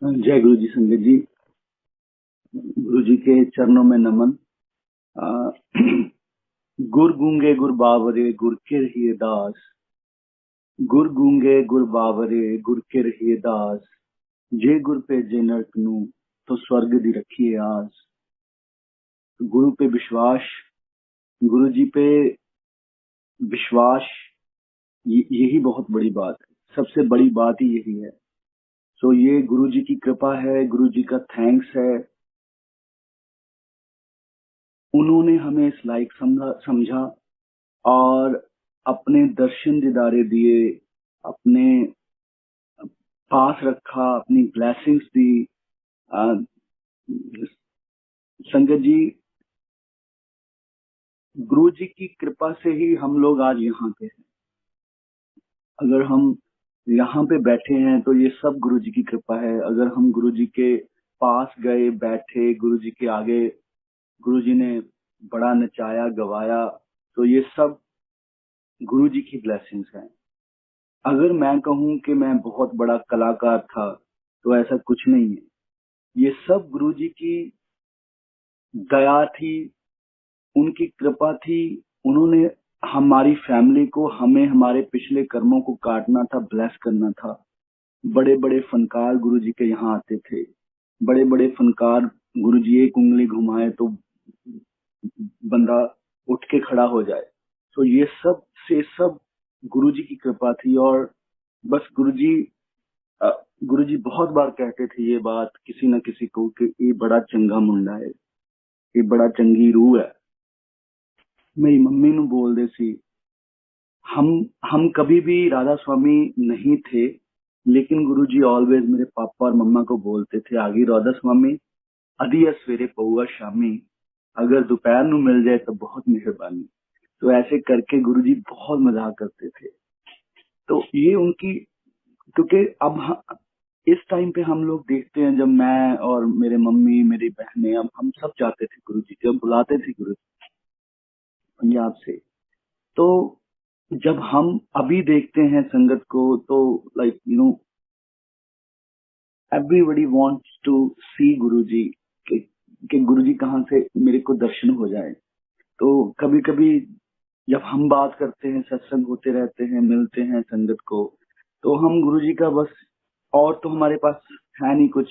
जय गुरु जी। संगत जी, गुरु जी के चरणों में नमन। आ, गुर गूंगे गुर बावरे गुर के रहिए दास। गुर गूंगे गुर बावरे गुर के रहिए दास। जे गुर पे जे नरक नू तो स्वर्ग दी रखिए आस। तो गुरु पे विश्वास, गुरु जी पे विश्वास, यही बहुत बड़ी बात है। सबसे बड़ी बात ही यही है। सो ये गुरु जी की कृपा है, गुरु जी का थैंक्स है। उन्होंने हमें इस लायक समझा और अपने दर्शन दिदारे दिए, अपने पास रखा, अपनी ब्लेसिंग्स दी। आ, संगत जी, गुरु जी की कृपा से ही हम लोग आज यहाँ पे हैं। अगर हम यहाँ पे बैठे हैं तो ये सब गुरु जी की कृपा है। अगर हम गुरु जी के पास गए, बैठे, गुरु जी के आगे गुरु जी ने बड़ा नचाया, गवाया, तो ये सब गुरु जी की ब्लेसिंग्स हैं। अगर मैं कहूँ कि मैं बहुत बड़ा कलाकार था तो ऐसा कुछ नहीं है। ये सब गुरु जी की दया थी, उनकी कृपा थी। उन्होंने हमारी फैमिली को, हमें हमारे पिछले कर्मों को काटना था, ब्लेस करना था। बड़े बड़े फनकार गुरु जी के यहाँ आते थे। बड़े बड़े फनकार, गुरु जी एक उंगली घुमाए तो बंदा उठ के खड़ा हो जाए। तो ये सब से सब गुरु जी की कृपा थी। और बस गुरु जी बहुत बार कहते थे ये बात किसी न किसी को कि ये बड़ा चंगा मुंडा है, ये बड़ा चंगी रूह है। मेरी मम्मी नु बोलते सी, हम हम कभी भी राधा स्वामी नहीं थे, लेकिन गुरुजी ऑलवेज मेरे पापा और मम्मा को बोलते थे, आगे राधा स्वामी अधिया सवेरे पौआ शामी, अगर दोपहर नु मिल जाए तो बहुत मेहरबानी। तो ऐसे करके गुरुजी बहुत मजाक करते थे। तो ये उनकी, क्योंकि इस टाइम पे हम लोग देखते हैं, जब मैं और मेरे मम्मी, मेरी बहनें, अब हम सब जाते थे गुरुजी के, हम बुलाते थे गुरुजी पंजाब से। तो जब हम अभी देखते हैं संगत को, तो लाइक एवरीबडी वांट्स टू सी गुरुजी कि गुरुजी कहाँ से मेरे को दर्शन हो जाए। तो कभी कभी जब हम बात करते हैं, सत्संग होते रहते हैं, मिलते हैं संगत को, तो हम गुरुजी का बस, और तो हमारे पास है नहीं कुछ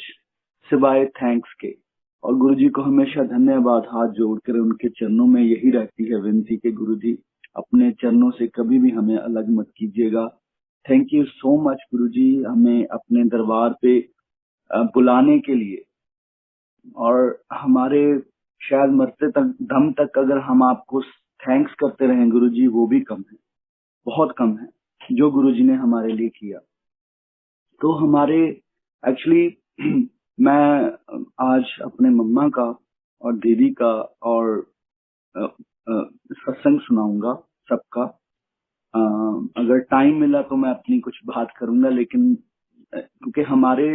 सिवाय थैंक्स के। और गुरुजी को हमेशा धन्यवाद हाथ जोड़कर उनके चरणों में यही रहती है विनती कि गुरुजी अपने चरणों से कभी भी हमें अलग मत कीजिएगा। थैंक यू सो मच गुरुजी, हमें अपने दरबार पे बुलाने के लिए। और हमारे शायद मरते तक दम तक अगर हम आपको थैंक्स करते रहें गुरुजी, वो भी कम है, बहुत कम है जो गुरुजी ने हमारे लिए किया। तो हमारे एक्चुअली मैं आज अपने मम्मा का और दीदी का और अ, सत्संग सुनाऊंगा सबका। अगर टाइम मिला तो मैं अपनी कुछ बात करूंगा, लेकिन क्योंकि हमारे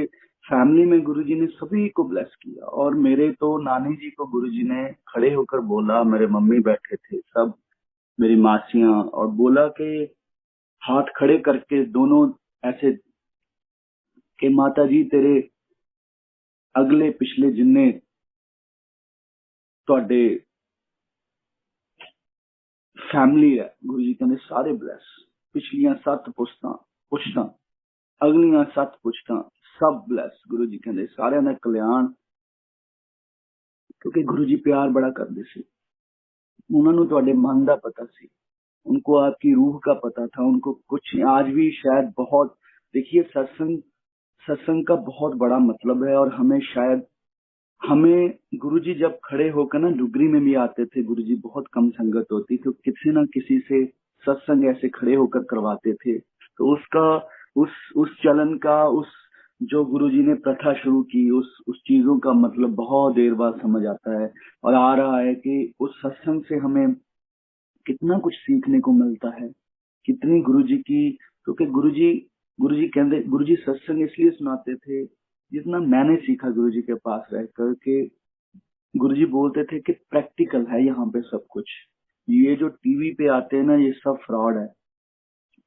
फैमिली में गुरुजी ने सभी को ब्लेस किया। और मेरे तो नानी जी को गुरुजी ने खड़े होकर बोला, मेरे मम्मी बैठे थे सब, मेरी मासियां, और बोला कि हाथ खड़े करके दोनों ऐसे कि माता जी तेरे अगले पिछले जिन्ने ਤੁਹਾਡੇ फैमिली है, गुरु जी कहते सारे ब्लेस। पिछलियां 7 पुश्तां अगलियां 7 पुश्तां सब ब्लेस। गुरु जी कहते सारे का कल्याण, क्योंकि गुरु जी प्यार बड़ा करते सी। उन्होंने ਤੁਹਾਡੇ मन का पता सी, उनको आपकी रूह का पता था। उनको कुछ आज भी शायद बहुत, देखिए सत्संग सत्संग का बहुत बड़ा मतलब है। और हमें शायद, हमें गुरुजी जब खड़े होकर ना डुगरी में भी आते थे, गुरुजी बहुत कम संगत होती तो किसी ना किसी से सत्संग ऐसे खड़े होकर करवाते थे। तो उसका उस चलन का, उस जो गुरुजी ने प्रथा शुरू की, उस चीजों का मतलब बहुत देर बाद समझ आता है। और आ रहा है कि उस सत्संग से हमें कितना कुछ सीखने को मिलता है, कितनी गुरुजी की, क्योंकि गुरुजी कहते, गुरुजी सत्संग इसलिए सुनाते थे जितना मैंने सीखा गुरुजी के पास रहकर के। गुरुजी बोलते थे कि प्रैक्टिकल है यहाँ पे सब कुछ। ये जो टीवी पे आते हैं ना, ये सब फ्रॉड है।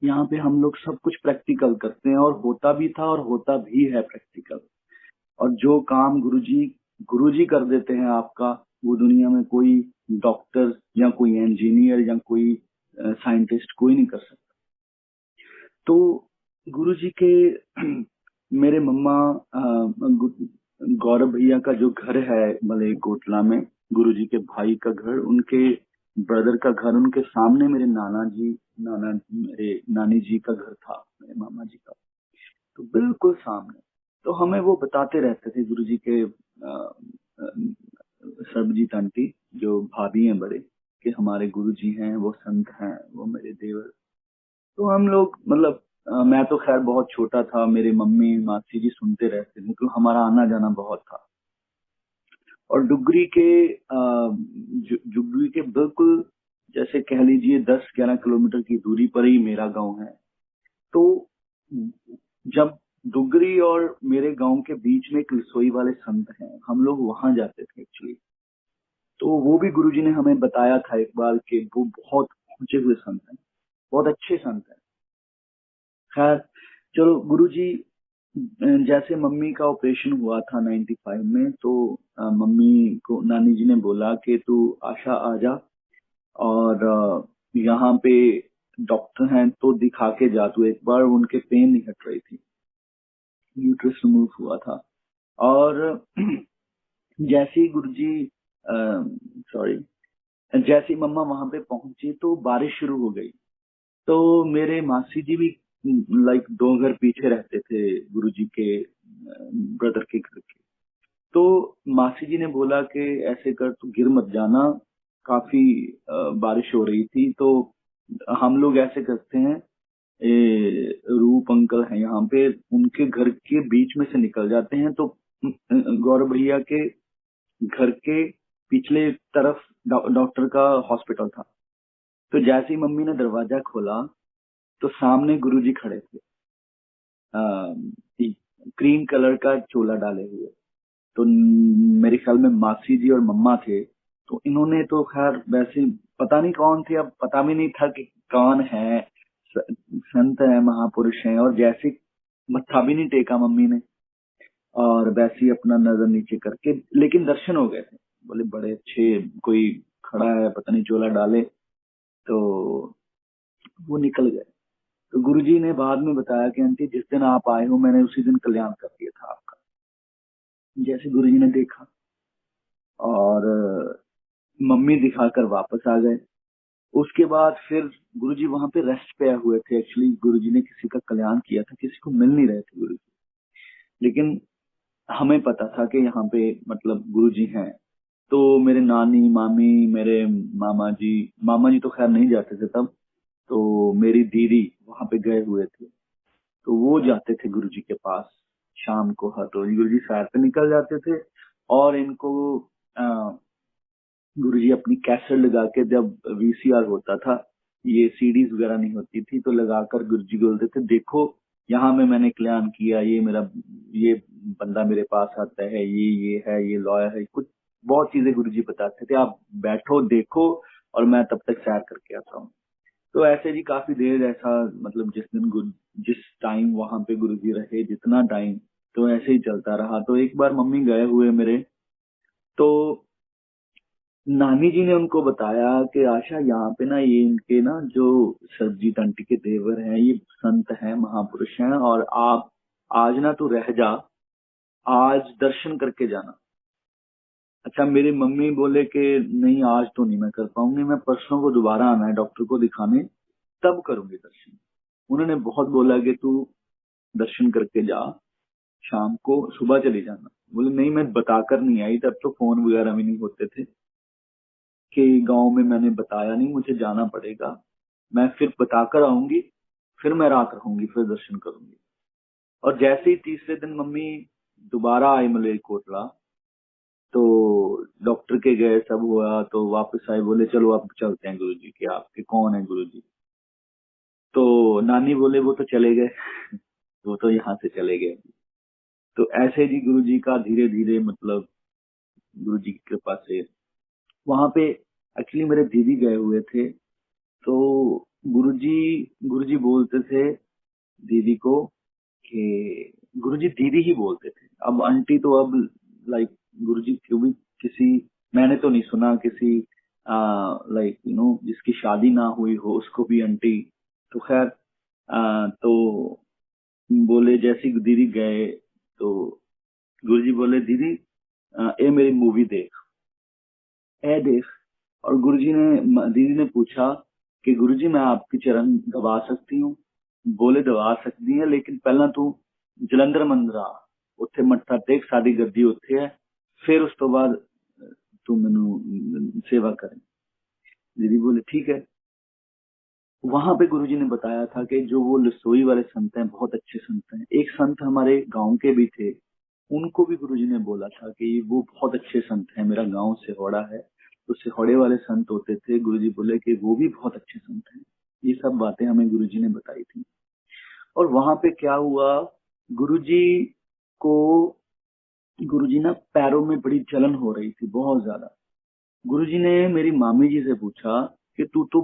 यहाँ पे हम लोग सब कुछ प्रैक्टिकल करते हैं, और होता भी था और होता भी है प्रैक्टिकल। और जो काम गुरुजी कर देते हैं आपका, वो दुनिया में कोई डॉक्टर या कोई इंजीनियर या कोई साइंटिस्ट कोई नहीं कर सकता। तो गुरुजी के मेरे मम्मा गौरव भैया का जो घर है मलेरकोटला में, गुरुजी के भाई का घर, उनके ब्रदर का घर, उनके सामने मेरे मेरे नानी जी का घर था, मेरे मामा जी का, तो बिल्कुल सामने। तो हमें वो बताते रहते थे गुरुजी के सरबजीत आंटी, जो भाभी हैं बड़े, कि हमारे गुरुजी हैं, वो संत हैं, वो मेरे देवर। तो हम लोग मतलब मैं तो खैर बहुत छोटा था, मेरे मम्मी मासी जी सुनते रहते थे, तो हमारा आना जाना बहुत था। और डुगरी के बिल्कुल जैसे कह लीजिए 10-11 किलोमीटर की दूरी पर ही मेरा गांव है। तो जब डुगरी और मेरे गांव के बीच में एक रसोई वाले संत हैं, हम लोग वहां जाते थे एक्चुअली। तो वो भी गुरुजी ने हमें बताया था एक बार कि वो बहुत पहुंचे हुए संत हैं, बहुत अच्छे संत हैं। खैर चलो, गुरुजी जैसे मम्मी का ऑपरेशन हुआ था 95 में, तो मम्मी को नानी जी ने बोला कि तू आशा आ जा, और यहाँ पे डॉक्टर हैं तो दिखा के जा तू एक बार। उनके पेन नहीं हट रही थी, यूट्रस रिमूव हुआ था। और जैसे ही गुरुजी सॉरी जैसे ही मम्मा वहां पे पहुंची तो बारिश शुरू हो गई। तो मेरे मासी जी भी लाइक 2 घर पीछे रहते थे गुरुजी के ब्रदर के घर के। तो मासी जी ने बोला कि ऐसे कर, तू गिर मत जाना, काफी बारिश हो रही थी। तो हम लोग ऐसे करते हैं, रूप अंकल हैं यहाँ पे, उनके घर के बीच में से निकल जाते हैं। तो गौरव भैया के घर के पिछले तरफ डॉक्टर का हॉस्पिटल था। तो जैसे ही मम्मी ने दरवाजा खोला तो सामने गुरुजी खड़े थे, क्रीम कलर का चोला डाले हुए। तो मेरे ख्याल में मासी जी और मम्मा थे। तो इन्होंने तो खैर वैसे पता नहीं कौन थे, अब पता भी नहीं था कि कौन है, संत है, महापुरुष हैं। और जैसे मत्था भी नहीं टेका मम्मी ने, और वैसे ही अपना नजर नीचे करके, लेकिन दर्शन हो गए थे। बोले बड़े अच्छे, कोई खड़ा है पता नहीं चोला डाले। तो वो निकल गए। तो गुरुजी ने बाद में बताया कि आंटी जिस दिन आप आए हो मैंने उसी दिन कल्याण कर दिया था आपका। जैसे गुरुजी ने देखा, और मम्मी दिखाकर वापस आ गए। उसके बाद फिर गुरुजी वहां पे रेस्ट पे आए हुए थे। एक्चुअली गुरुजी ने किसी का कल्याण किया था, किसी को मिल नहीं रहे थे गुरुजी, लेकिन हमें पता था कि यहाँ पे मतलब गुरुजी हैं। तो मेरे नानी मामी, मेरे मामा जी तो खैर नहीं जाते थे तब। तो मेरी दीदी वहां पे गए हुए थे, तो वो जाते थे गुरुजी के पास शाम को। हर रोज गुरुजी सैर पे निकल जाते थे, और इनको गुरुजी अपनी कैसेट लगा के, जब वीसीआर होता था, ये सीडीज वगैरह नहीं होती थी, तो लगाकर गुरुजी बोलते थे देखो यहाँ में मैंने कल्याण किया, ये बंदा मेरे पास आता है, ये है, ये लॉयर है, कुछ बहुत चीजें गुरुजी बताते थे, आप बैठो देखो, और मैं तब तक सैर करके आता हूँ। तो ऐसे जी काफी देर ऐसा, मतलब जिस टाइम वहां पे गुरुजी रहे, जितना टाइम, तो ऐसे ही चलता रहा। तो एक बार मम्मी गए हुए मेरे, तो नानी जी ने उनको बताया कि आशा यहाँ पे ना, ये इनके ना जो सरबजीत आंटी के देवर हैं, ये संत हैं, महापुरुष हैं, और आप आज ना तू रह जा, आज दर्शन करके जाना। अच्छा, मेरी मम्मी बोले कि नहीं आज तो नहीं मैं कर पाऊंगी, मैं परसों को दोबारा आना है डॉक्टर को दिखाने, तब करूंगी दर्शन। उन्होंने बहुत बोला कि तू दर्शन करके जा, शाम को सुबह चली जाना। बोले नहीं, मैं बताकर नहीं आई, तब तो फोन वगैरह भी नहीं होते थे, कि गांव में मैंने बताया नहीं, मुझे जाना पड़ेगा, मैं फिर बताकर आऊंगी, फिर मैं रात रहूंगी, फिर दर्शन करूंगी। और जैसे ही तीसरे दिन मम्मी दोबारा आई मलेरकोटला, तो डॉक्टर के गए, सब हुआ, तो वापस आए, बोले चलो अब चलते हैं गुरुजी के, आपके कौन है गुरुजी। तो नानी बोले वो तो चले गए वो तो यहाँ से चले गए। तो ऐसे जी गुरुजी का धीरे धीरे मतलब, गुरुजी की कृपा से वहां पे एक्चुअली मेरे दीदी गए हुए थे। तो गुरुजी गुरुजी बोलते थे दीदी को कि गुरुजी दीदी ही बोलते थे। अब आंटी तो अब लाइक गुरुजी क्यों भी किसी, मैंने तो नहीं सुना किसी लाइक जिसकी शादी ना हुई हो उसको भी आंटी। तो खैर तो बोले जैसे ही दीदी गए तो गुरुजी बोले दीदी ये मेरी मूवी देख, ए देख। और दीदी ने पूछा कि गुरुजी मैं आपके चरण दबा सकती हूँ? बोले दबा सकती है, लेकिन पहला तू जलंधर मंदिर आ, ਉੱਥੇ ਮੱਥਾ ਟੇਕ, ਸਾਡੀ ਗੱਦੀ ਉੱਥੇ है, फिर उस तो बाद तू मैनू सेवा करे। दीदी बोले ठीक है। वहां पे गुरुजी ने बताया था कि जो वो लसोई वाले संत हैं बहुत अच्छे संत हैं। एक संत हमारे गांव के भी थे, उनको भी गुरुजी ने बोला था कि वो बहुत अच्छे संत हैं, मेरा गांव सिहोड़ा है, तो सिहोड़े वाले संत होते थे, गुरुजी बोले कि वो भी बहुत अच्छे संत हैं। ये सब बातें हमें गुरुजी ने बताई थी। और वहां पे क्या हुआ, गुरुजी को गुरुजी ना पैरों में बड़ी जलन हो रही थी, बहुत ज्यादा। गुरुजी ने मेरी मामी जी से पूछा कि तू तो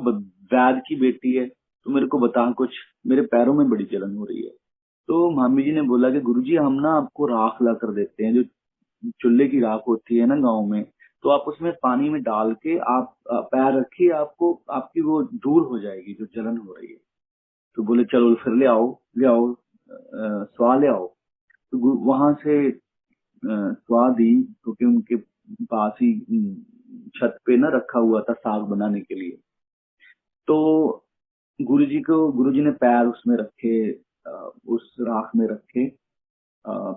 वैद की बेटी है, तो मेरे को बता कुछ, मेरे पैरों में बड़ी जलन हो रही है। तो मामी जी ने बोला कि गुरुजी हम ना आपको राख ला कर देते हैं, जो चूल्हे की राख होती है ना गांव में, तो आप उसमें पानी में डाल के आप पैर रखिए, आपको आपकी वो दूर हो जाएगी जो जलन हो रही है। तो बोले चलो फिर ले आओ, ले आओ स्वा ले आओ। तो वहां से स्वाद ही, क्योंकि उनके पास ही छत पे ना रखा हुआ था साग बनाने के लिए। तो गुरुजी ने पैर उसमें रखे, उस राख में रखे,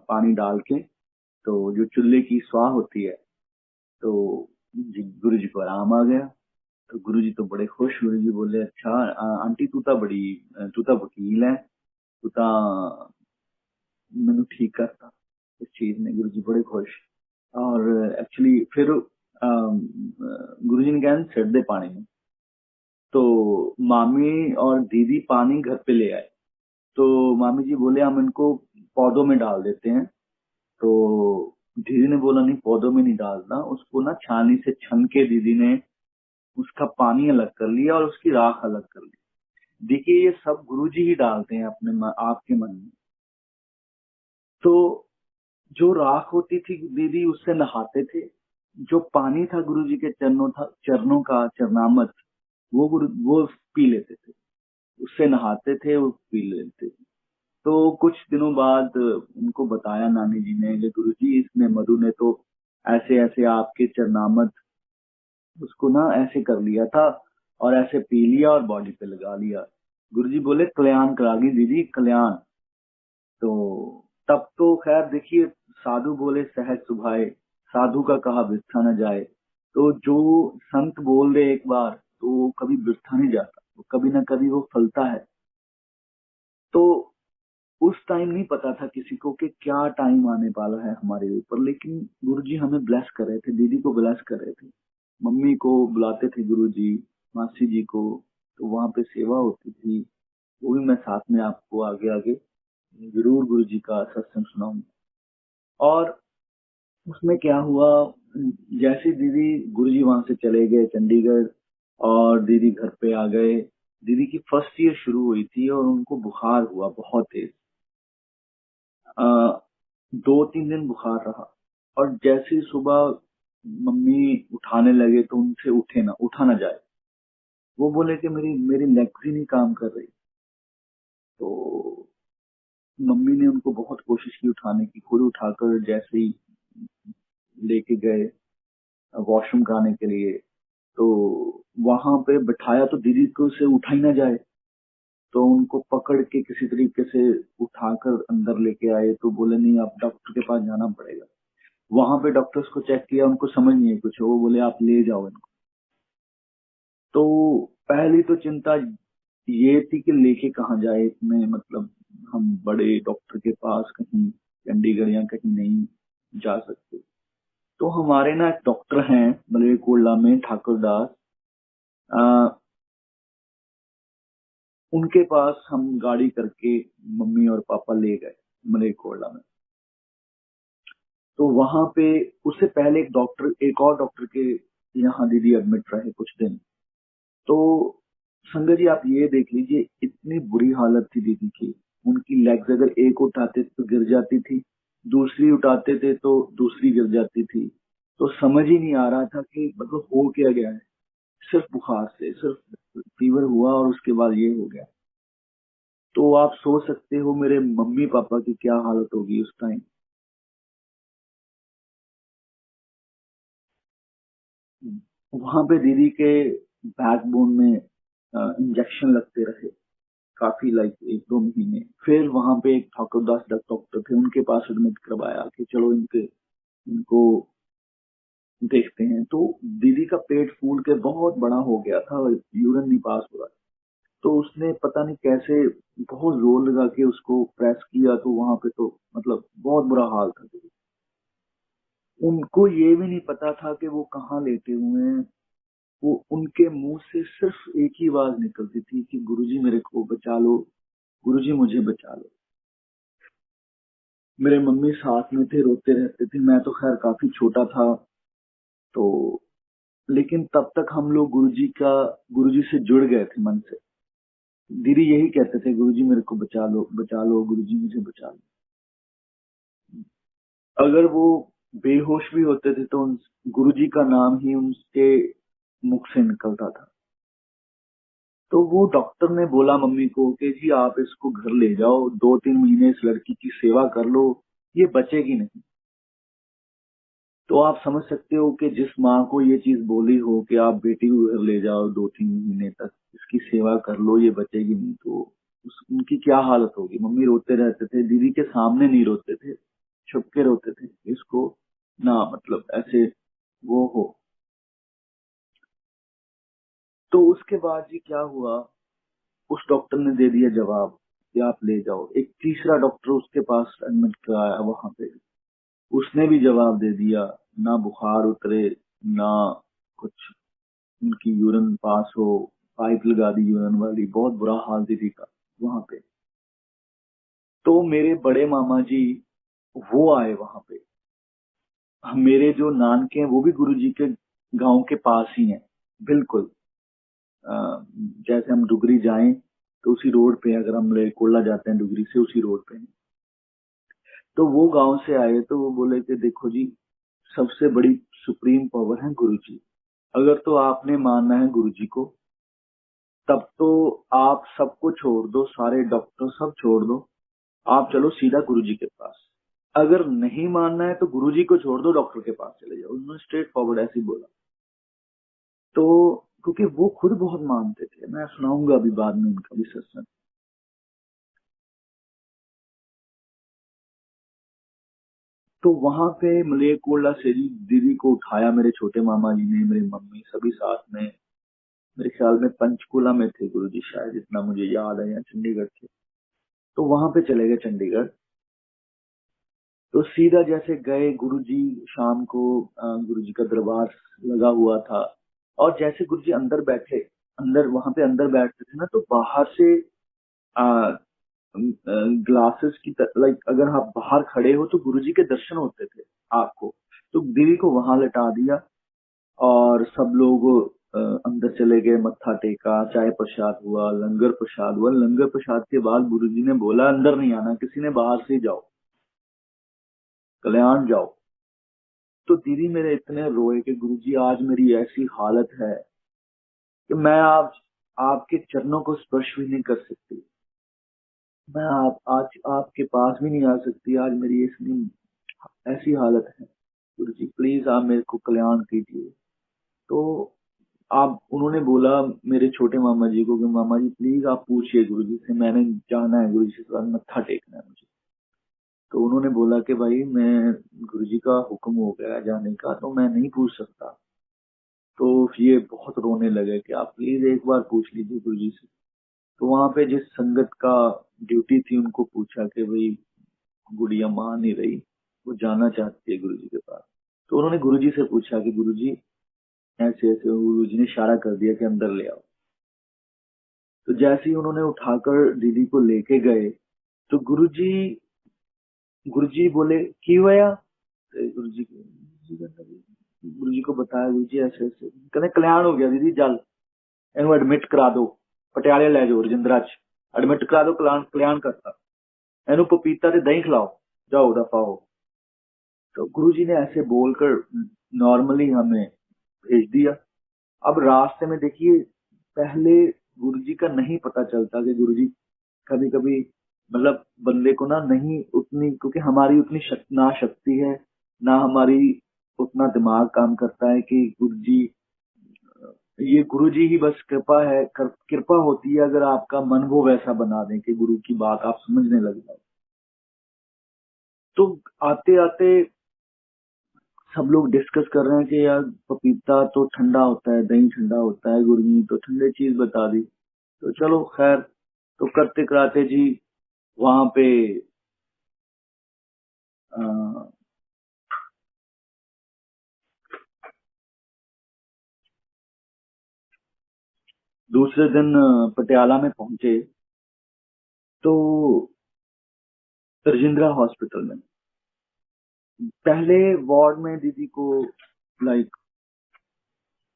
पानी डाल के, तो जो चूल्हे की स्वाह होती है, तो गुरुजी को आराम आ गया। तो गुरुजी तो बड़े खुश। गुरुजी बोले अच्छा आंटी तू तो वकील है, तू तो मैनू ठीक करता इस चीज ने। गुरुजी बड़े खुश। और एक्चुअली फिर गुरुजी ने कहा छिड़ दे पानी में। तो मामी और दीदी पानी घर पे ले आए। तो मामी जी बोले हम इनको पौधों में डाल देते हैं। तो दीदी ने बोला नहीं, पौधों में नहीं डालना, उसको ना छानी से छन के दीदी ने उसका पानी अलग कर लिया और उसकी राख अलग कर ली। देखिए ये सब गुरुजी ही डालते हैं आपके मन में। तो जो राख होती थी दीदी उससे नहाते थे, जो पानी था गुरुजी के चरणों का चरणामृत, वो पी लेते थे, उससे नहाते थे, वो पी लेते थे। तो कुछ दिनों बाद उनको बताया नानी जी ने कि गुरुजी इसने मधु ने तो ऐसे ऐसे आपके चरणामृत उसको ना ऐसे कर लिया था और ऐसे पी लिया और बॉडी पे लगा लिया। गुरुजी बोले कल्याण करागी दीदी, कल्याण। तो तब तो खैर देखिए, साधु बोले सहज सुभाए, साधु का कहा बिरथा न जाए। तो जो संत बोल दे एक बार तो वो कभी बिरथा नहीं जाता, वो कभी ना कभी वो फलता है। तो उस टाइम नहीं पता था किसी को कि क्या टाइम आने वाला है हमारे ऊपर, लेकिन गुरुजी हमें ब्लेस कर रहे थे, दीदी को ब्लेस कर रहे थे। मम्मी को बुलाते थे गुरुजी, मासी जी को, तो वहां पे सेवा होती थी। वो भी मैं साथ में आपको आगे आगे जरूर गुरुजी का सत्संग सुनाऊंगा। और उसमें क्या हुआ, जैसे दीदी गुरुजी वहां से चले गए चंडीगढ़ और दीदी घर पे आ गए, दीदी की फर्स्ट ईयर शुरू हुई थी और उनको बुखार हुआ बहुत तेज। 2-3 दिन बुखार रहा। और जैसे ही सुबह मम्मी उठाने लगे तो उनसे उठा ना जाए। वो बोले कि मेरी मेरी लेग्स ही नहीं काम कर रही। तो मम्मी ने उनको बहुत कोशिश की उठाने की, खुद उठाकर जैसे ही लेके गए वॉशरूम कराने के लिए, तो वहां पे बिठाया तो दीदी को से उठा ही ना जाए। तो उनको पकड़ के किसी तरीके से उठाकर अंदर लेके आए। तो बोले नहीं, आप डॉक्टर के पास जाना पड़ेगा। वहां पे डॉक्टर्स को चेक किया, उनको समझ नहीं है कुछ, वो बोले आप ले जाओ इनको। तो पहली तो चिंता ये थी कि लेके कहाँ जाए इतने, मतलब हम बड़े डॉक्टर के पास कहीं चंडीगढ़ या कहीं नहीं जा सकते। तो हमारे ना एक डॉक्टर हैं मलेरकोटला में, ठाकुर दास, उनके पास हम गाड़ी करके मम्मी और पापा ले गए मलेरकोटला में। तो वहां पे उससे पहले एक और डॉक्टर के यहाँ दीदी एडमिट रहे कुछ दिन। तो संगत जी आप ये देख लीजिए, इतनी बुरी हालत थी दीदी की। उनकी लेग्स अगर एक उठाते तो गिर जाती थी, दूसरी उठाते थे तो दूसरी गिर जाती थी। तो समझ ही नहीं आ रहा था कि मतलब हो क्या गया है। सिर्फ बुखार से, सिर्फ फीवर हुआ और उसके बाद ये हो गया। तो आप सोच सकते हो मेरे मम्मी पापा की क्या हालत होगी उस टाइम। वहां पे दीदी के बैकबोन में इंजेक्शन लगते रहे काफी, लाइक 1-2 महीने। फिर वहां पे एक ठाकुर दास डॉक्टर थे, उनके पास एडमिट करवाया कि चलो इनको देखते हैं। तो दीदी का पेट फूल के बहुत बड़ा हो गया था, यूरिन नहीं पास हो रहा। तो उसने पता नहीं कैसे बहुत जोर लगा के उसको प्रेस किया, तो वहां पे तो मतलब बहुत बुरा हाल था दीदी। उनको ये भी नहीं पता था कि वो कहाँ लेटे हुए हैं। वो उनके मुंह से सिर्फ एक ही आवाज निकलती थी कि गुरुजी मेरे को बचा लो, गुरुजी मुझे बचा लो। मेरे मम्मी साथ में थे, रोते रहते थे। मैं तो खैर काफी छोटा था, तो लेकिन तब तक हम लोग गुरुजी से जुड़ गए थे मन से। दीदी यही कहते थे, गुरुजी मेरे को बचा लो, गुरुजी मुझे बचा लो। अगर वो बेहोश भी होते थे तो गुरुजी का नाम ही उनके मुख से निकलता था। तो वो डॉक्टर ने बोला मम्मी को कि जी आप इसको घर ले जाओ, 2-3 महीने इस लड़की की सेवा कर लो, ये बचेगी नहीं। तो आप समझ सकते हो कि जिस माँ को ये चीज बोली हो कि आप बेटी को घर ले जाओ 2-3 महीने तक, इसकी सेवा कर लो, ये बचेगी नहीं, तो उनकी क्या हालत होगी। मम्मी रोते रहते थे, दीदी के सामने नहीं रोते थे, छुप के रोते थे, इसको ना मतलब ऐसे वो हो। तो उसके बाद जी क्या हुआ, उस डॉक्टर ने दे दिया जवाब कि आप ले जाओ। एक तीसरा डॉक्टर उसके पास एडमिट कराया वहां पे, उसने भी जवाब दे दिया। ना बुखार उतरे, ना कुछ उनकी यूरिन पास हो। पाइप लगा दी यूरिन वाली, बहुत बुरा हाल दीदी का वहां पे। तो मेरे बड़े मामा जी वो आए वहां पे। मेरे जो नानके हैं वो भी गुरुजी के गांव के पास ही हैं, बिल्कुल। अ, जैसे हम डुगरी जाएं तो उसी रोड पे, अगर हम लेकोला जाते हैं डुगरी से, उसी रोड पे हैं। तो वो गांव से आए तो वो बोले कि देखो जी, सबसे बड़ी सुप्रीम पावर है गुरुजी। अगर तो आपने मानना है गुरुजी को, तब तो आप सबको छोड़ दो, सारे डॉक्टर सब छोड़ दो, आप चलो सीधा गुरुजी के पास। अगर नहीं मानना है तो गुरुजी को छोड़ दो, डॉक्टर के पास चले जाओ। उन्होंने स्ट्रेट फॉरवर्ड ऐसे ही बोला। तो क्योंकि वो खुद बहुत मानते थे, मैं सुनाऊंगा अभी बाद में उनका भी सत्संग। तो वहां पे मलेरकोटला से जी दीदी को उठाया मेरे छोटे मामा जी ने, मेरी मम्मी सभी साथ में। मेरे ख्याल में पंचकुला में थे गुरुजी शायद, इतना मुझे याद है, या चंडीगढ़ थे। तो वहां पे चले गए चंडीगढ़। तो सीधा जैसे गए गुरुजी, शाम को गुरुजी का दरबार लगा हुआ था। और जैसे गुरुजी अंदर बैठे, अंदर वहां पे अंदर बैठते थे ना, तो बाहर से ग्लासेस की, लाइक अगर आप बाहर खड़े हो तो गुरुजी के दर्शन होते थे आपको। तो दीदी को वहां लटा दिया और सब लोग अंदर चले गए, मत्था टेका, चाय प्रसाद हुआ, लंगर प्रसाद हुआ। लंगर प्रसाद के बाद गुरुजी ने बोला अंदर नहीं आना, किसी ने बाहर से ही जाओ, कल्याण जाओ। तो दीदी मेरे इतने रोए कि गुरुजी आज मेरी ऐसी हालत है कि मैं आपके चरणों को स्पर्श भी नहीं कर सकती। मैं आप आज आपके पास भी नहीं आ सकती, आज मेरी इतनी ऐसी हालत है। गुरुजी प्लीज आप मेरे को कल्याण कीजिए। तो आप उन्होंने बोला मेरे छोटे मामा जी को कि मामा जी प्लीज आप पूछिए गुरुजी से, मैंने जाना है गुरुजी के साथ, मत्था टेकना है मुझे। तो उन्होंने बोला कि भाई मैं, गुरुजी का हुक्म हो गया है जाने का, तो मैं नहीं पूछ सकता। तो ये बहुत रोने लगे कि आप प्लीज एक बार पूछ लीजिए गुरुजी से। तो वहां पे जिस संगत का ड्यूटी थी उनको पूछा कि भाई गुड़िया मान नहीं रही, वो जाना चाहती है गुरुजी के पास। तो उन्होंने गुरुजी से पूछा कि गुरुजी ऐसे ऐसे, गुरुजी ने इशारा कर दिया कि अंदर ले आओ। तो जैसे ही उन्होंने उठाकर दीदी को लेके गए, तो गुरुजी बोले की हुआ। गुरुजी को बताया, गुरुजी ऐसे ऐसे कहने कल्याण हो गया दीदी, जल इनको एडमिट करा दो, पटियाले ले जाओ, रजिंद्रा च एडमिट करा दो, कल्याण कल्याण करता। एनु पपीता ते दही खिलाओ, जाओ दफा हो। तो गुरुजी ने ऐसे बोलकर नॉर्मली हमें भेज दिया। अब रास्ते में देखिए, पहले गुरुजी का नहीं पता चलता कि गुरुजी कभी कभी मतलब बंदे को ना नहीं उतनी, क्योंकि हमारी उतनी ना शक्ति है, ना हमारी उतना दिमाग काम करता है कि गुरुजी, ये गुरुजी ही बस कृपा है, कृपा होती है अगर आपका मन वो वैसा बना दें कि गुरु की बात आप समझने लग जाए। तो आते आते सब लोग डिस्कस कर रहे हैं कि यार पपीता तो ठंडा होता है, दही ठंडा होता है, गुरु ने तो ठंडे चीज बता दी। तो चलो खैर, तो करते कराते जी वहां पे अ, दूसरे दिन पटियाला में पहुंचे तो रजिंद्रा हॉस्पिटल में पहले वार्ड में दीदी को लाइक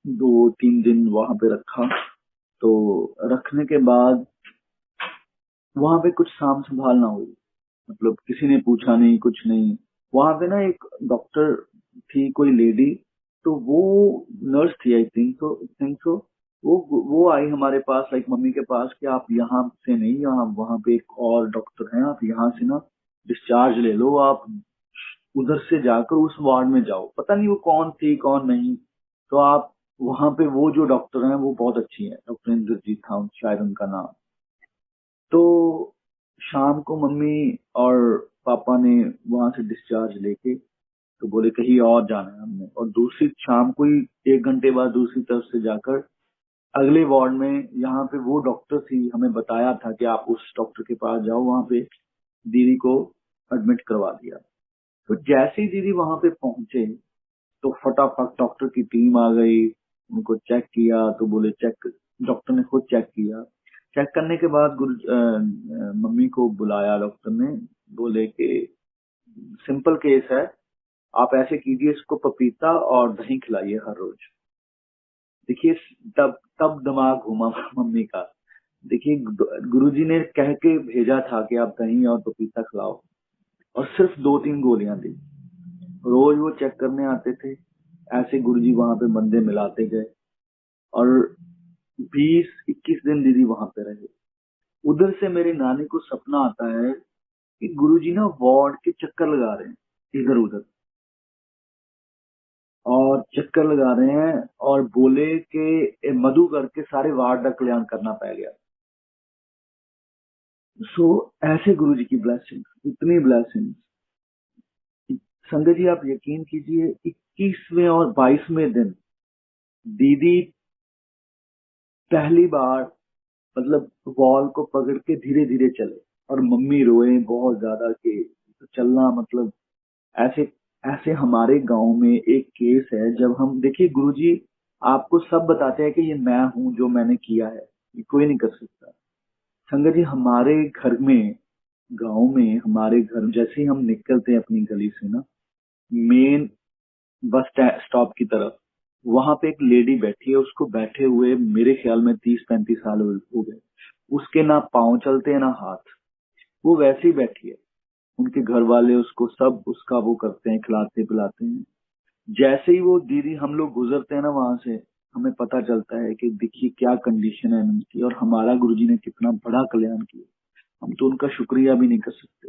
2-3 दिन वहां पे रखा। तो रखने के बाद वहां पे कुछ साम संभाल ना हुई, मतलब किसी ने पूछा नहीं, कुछ नहीं। वहां पे ना एक डॉक्टर थी, कोई लेडी, तो वो नर्स थी, आई थिंक सो। वो आई हमारे पास, लाइक मम्मी के पास, कि आप यहाँ से नहीं, यहाँ वहां पे एक और डॉक्टर हैं, आप यहाँ से ना डिस्चार्ज ले लो, आप उधर से जाकर उस वार्ड में जाओ। पता नहीं वो कौन थी कौन नहीं। तो आप वहां पे, वो जो डॉक्टर हैं वो बहुत अच्छी है, डॉक्टर इंद्रजीत था शायद उनका नाम। तो शाम को मम्मी और पापा ने वहां से डिस्चार्ज लेके, तो बोले कहीं और जाना है हमने, और दूसरी शाम को ही 1 घंटे बाद दूसरी तरफ से जाकर अगले वार्ड में, यहाँ पे वो डॉक्टर थी, हमें बताया था कि आप उस डॉक्टर के पास जाओ, वहां पे दीदी को एडमिट करवा दिया। तो जैसे ही दीदी वहां पे पहुंचे तो फटाफट डॉक्टर की टीम आ गई, उनको चेक किया। तो बोले चेक, डॉक्टर ने खुद चेक किया। चेक करने के बाद मम्मी को बुलाया डॉक्टर ने, बोले कि सिंपल केस है, आप ऐसे कीजिए, इसको पपीता और दही खिलाइए हर रोज। देखिए, तब तब दिमाग घूमा मम्मी का। देखिए, गुरुजी ने कह के भेजा था कि आप दही और पपीता खिलाओ, और सिर्फ 2-3 गोलियां दी। रोज वो चेक करने आते थे, ऐसे गुरुजी वहां पे बंदे मिलाते गए, और 20-21 दिन दीदी वहां पे रहे। उधर से मेरी नानी को सपना आता है कि गुरुजी ना वार्ड के चक्कर लगा रहे हैं इधर उधर, और चक्कर लगा रहे हैं, और बोले कि मधु करके सारे वार्ड का कल्याण करना पड़ गया। सो ऐसे गुरुजी की ब्लेसिंग, इतनी ब्लेसिंग। संगत जी आप यकीन कीजिए, 21वें और 22वें दिन दीदी पहली बार मतलब वॉल को पकड़ के धीरे धीरे चले, और मम्मी रोए बहुत ज्यादा कि चलना मतलब ऐसे। ऐसे हमारे गांव में एक केस है, जब हम देखिए गुरुजी आपको सब बताते हैं कि ये मैं हूं, जो मैंने किया है ये कोई नहीं कर सकता। संगत जी हमारे घर में, गांव में हमारे घर, जैसे ही हम निकलते हैं अपनी गली से ना, मेन बस स्टॉप की तरफ, वहां पे एक लेडी बैठी है, उसको बैठे हुए मेरे ख्याल में 30-35 साल हो गए। उसके ना पाँव चलते हैं ना हाथ, वो वैसे ही बैठी है। उनके घर वाले उसको सब उसका वो करते हैं, खिलाते पिलाते हैं। जैसे ही वो दीदी, हम लोग गुजरते हैं ना वहां से, हमें पता चलता है कि देखिए क्या कंडीशन है उनकी, और हमारा गुरुजी ने कितना बड़ा कल्याण किया, हम तो उनका शुक्रिया भी नहीं कर सकते।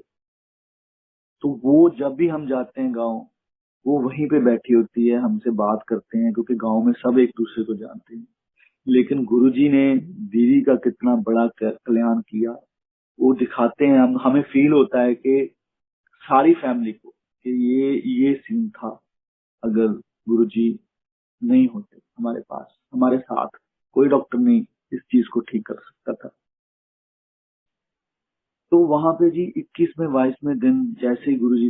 तो वो जब भी हम जाते हैं गाँव, वो वहीं पे बैठी होती है, हमसे बात करते हैं, क्योंकि गांव में सब एक दूसरे को जानते हैं। लेकिन गुरुजी ने दीदी का कितना बड़ा कल्याण किया, वो दिखाते हैं। हमें फील होता है कि सारी फैमिली को, कि ये सीन था, अगर गुरुजी नहीं होते हमारे पास, हमारे साथ, कोई डॉक्टर नहीं इस चीज को ठीक कर सकता था। तो वहां पे जी 21वें 22वें दिन जैसे ही गुरुजी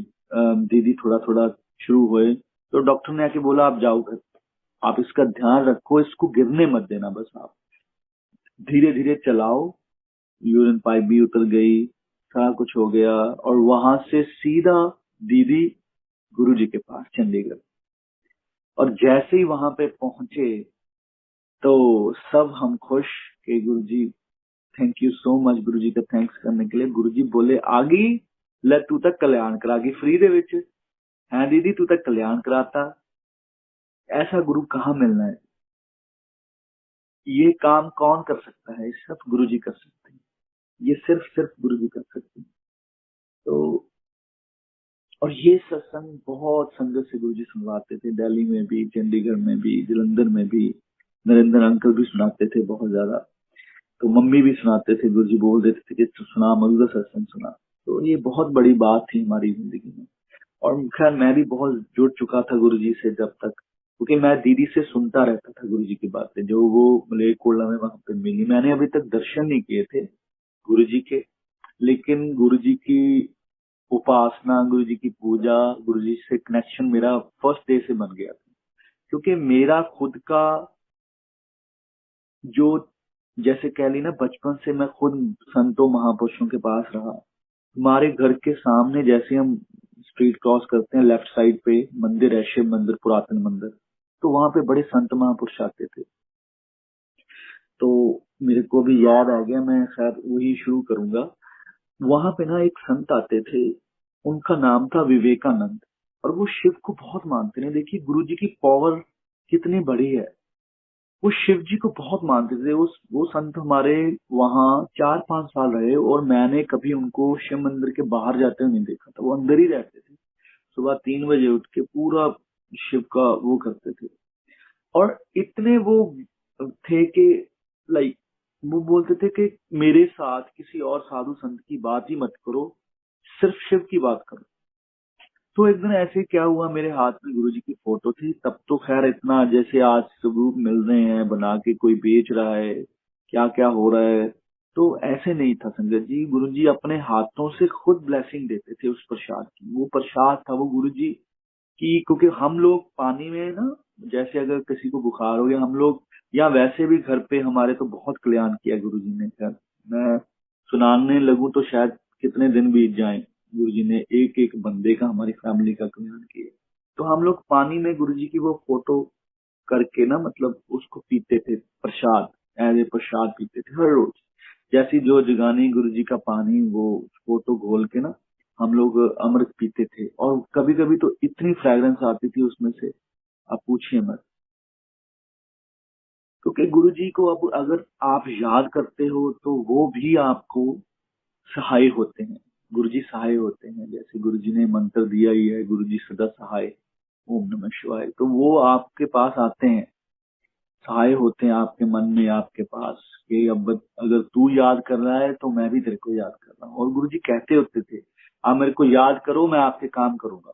दीदी थोड़ा थोड़ा शुरू हुए, तो डॉक्टर ने आके बोला आप जाओ घर, आप इसका ध्यान रखो, इसको गिरने मत देना, बस आप धीरे धीरे चलाओ। यूरिन पाइप भी उतर गई, सारा कुछ हो गया, और वहां से सीधा दीदी गुरुजी के पास चंडीगढ़। और जैसे ही वहां पे पहुंचे तो सब हम खुश कि गुरुजी थैंक यू सो मच गुरु जी का थैंक्स करने के लिए। गुरु जी बोले आ गई, ले तू तक कल्याण करा गई फ्री दे विच है दीदी, तू तक कल्याण कराता। ऐसा गुरु कहाँ मिलना है? ये काम कौन कर सकता है? सिर्फ गुरु जी कर सकते हैं। ये सिर्फ सिर्फ गुरु जी कर सकते हैं। तो और ये सत्संग बहुत संगत से गुरु जी सुनवाते थे, दिल्ली में भी, चंडीगढ़ में भी, जलंधर में भी। नरेंद्र अंकल भी सुनाते थे बहुत ज्यादा। तो मम्मी भी सुनाते थे, गुरु जी बोल देते थे कि तू सुना, मधुर सत्संग सुना। तो ये बहुत बड़ी बात थी हमारी जिंदगी में। और खैर मैं भी बहुत जुड़ चुका था गुरु जी से जब तक, क्योंकि मैं दीदी से सुनता रहता था गुरु जी की बातें, जो वो मलेरकोटला में वहां पे मिली। मैंने अभी तक दर्शन नहीं किए थे गुरु जी के, लेकिन गुरु जी की उपासना, गुरु जी की पूजा, गुरु जी से कनेक्शन मेरा फर्स्ट डे से बन गया था। क्योंकि मेरा खुद का जो, जैसे कह ली ना, बचपन से मैं खुद संतों महापुरुषों के पास रहा। हमारे घर के सामने जैसे हम स्ट्रीट क्रॉस करते हैं, लेफ्ट साइड पे मंदिर है, शिव मंदिर, पुरातन मंदिर। तो वहां पे बड़े संत महापुरुष आते थे। तो मेरे को भी याद आ गया, मैं शायद वही शुरू करूंगा। वहां पे ना एक संत आते थे, उनका नाम था विवेकानंद। और वो शिव को बहुत मानते हैं। देखिए गुरु जी की पावर कितनी बड़ी है। वो शिव जी को बहुत मानते थे। वो संत हमारे वहाँ 4-5 साल रहे, और मैंने कभी उनको शिव मंदिर के बाहर जाते हुए नहीं देखा था। वो अंदर ही रहते थे। सुबह 3 बजे उठ के पूरा शिव का वो करते थे। और इतने वो थे कि लाइक, वो बोलते थे कि मेरे साथ किसी और साधु संत की बात ही मत करो, सिर्फ शिव की बात करो। तो एक दिन ऐसे क्या हुआ, मेरे हाथ में गुरु जी की फोटो थी। तब तो खैर इतना जैसे आज सबूत मिल रहे हैं बना के, कोई बेच रहा है, क्या क्या हो रहा है, तो ऐसे नहीं था संगत जी। गुरु जी अपने हाथों से खुद ब्लेसिंग देते थे उस प्रसाद की। वो प्रसाद था वो गुरु जी की। क्योंकि हम लोग पानी में ना, जैसे अगर किसी को बुखार हो गया, हम लोग, या वैसे भी घर पे हमारे तो बहुत कल्याण किया गुरु जी ने। खैर मैं सुनाने लगूं तो शायद कितने दिन बीत जाएं। गुरु जी ने एक एक बंदे का, हमारी फैमिली का कल्याण किया। तो हम लोग पानी में गुरु जी की वो फोटो करके ना, मतलब उसको पीते थे प्रसाद, एज ए प्रसाद पीते थे हर रोज। जैसी जो जगानी गुरु जी का पानी, वो फोटो घोल के ना हम लोग अमृत पीते थे। और कभी कभी तो इतनी फ्रेग्रेंस आती थी उसमें से, आप पूछिए मत। क्योंकि गुरु जी को अब अगर आप याद करते हो तो वो भी आपको सहाय होते हैं। गुरु जी सहाय होते हैं। जैसे गुरु जी ने मंत्र दिया ही है, गुरु जी सदा सहाय, ओम नमः शिवाय। तो वो आपके पास आते हैं, सहाय होते हैं आपके मन में, आपके पास, कि अब अगर तू याद कर रहा है तो मैं भी तेरे को याद कर रहा हूँ। और गुरु जी कहते होते थे, आप मेरे को याद करो, मैं आपके काम करूंगा।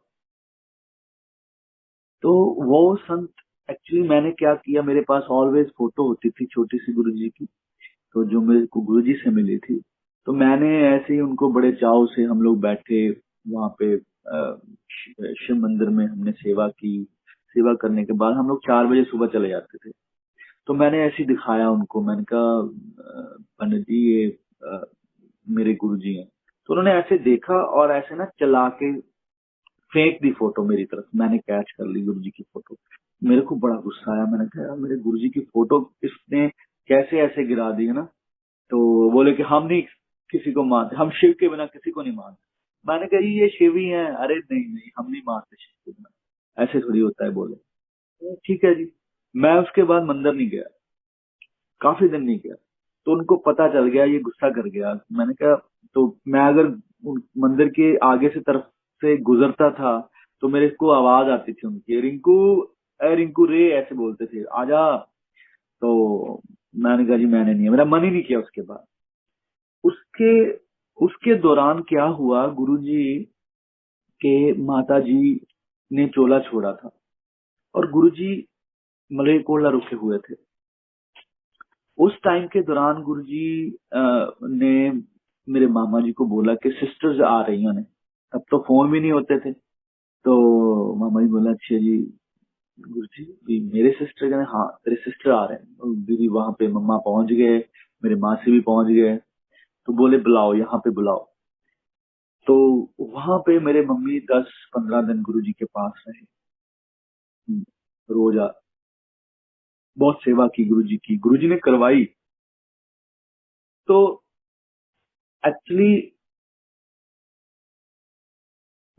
तो वो संत, एक्चुअली मैंने क्या किया, मेरे पास ऑलवेज फोटो होती थी छोटी सी गुरु जी की, तो जो मेरे को गुरु जी से मिली थी। तो मैंने ऐसे ही उनको बड़े चाव से, हम लोग बैठे वहां पे शिव मंदिर में, हमने सेवा की। सेवा करने के बाद हम लोग 4 बजे सुबह चले जाते थे। तो मैंने ऐसे ही दिखाया उनको, मैंने कहा पंडित जी ये मेरे गुरु जी हैं। तो उन्होंने ऐसे देखा और ऐसे ना चला के फेंक दी फोटो मेरी तरफ। मैंने कैच कर ली गुरु जी की फोटो। मेरे को बड़ा गुस्सा आया। मैंने कहा यार, मेरे गुरु जी की फोटो इसने कैसे ऐसे गिरा दी है ना। तो बोले कि हम नहीं किसी को मानते, हम शिव के बिना किसी को नहीं मानते। मैंने कहा ये शिव ही है। अरे नहीं नहीं, हम नहीं मानते शिव के बिना, ऐसे थोड़ी होता है। बोले ठीक है जी। मैं उसके बाद मंदिर नहीं गया, काफी दिन नहीं गया। तो उनको पता चल गया, ये गुस्सा कर गया। मैंने कहा, तो मैं अगर मंदिर के आगे से तरफ से गुजरता था तो मेरे को आवाज आती थी उनकी, रिंकू, ए रिंकू रे, ऐसे बोलते थे, आजा। तो मैंने कहा जी मैंने नहीं, मेरा मन ही नहीं किया उसके बाद। उसके उसके दौरान क्या हुआ, गुरुजी के माता जी ने चोला छोड़ा था, और गुरुजी मलेरकोटला रुके हुए थे। उस टाइम के दौरान गुरुजी ने मेरे मामा जी को बोला कि सिस्टर्स आ रही हैं। तब तो फोन भी नहीं होते थे। तो मामा जी बोला अच्छा जी, गुरुजी जी मेरे सिस्टर, कहने हाँ तेरे सिस्टर आ रहे हैं। और दीदी वहां पे मम्मा पहुंच गए, मेरे मासी भी पहुंच गए। तो बोले बुलाओ, यहाँ पे बुलाओ। तो वहां पे मेरे मम्मी 10-15 दिन गुरुजी के पास रहे। रोज बहुत सेवा की गुरुजी की, गुरुजी ने करवाई। तो एक्चुअली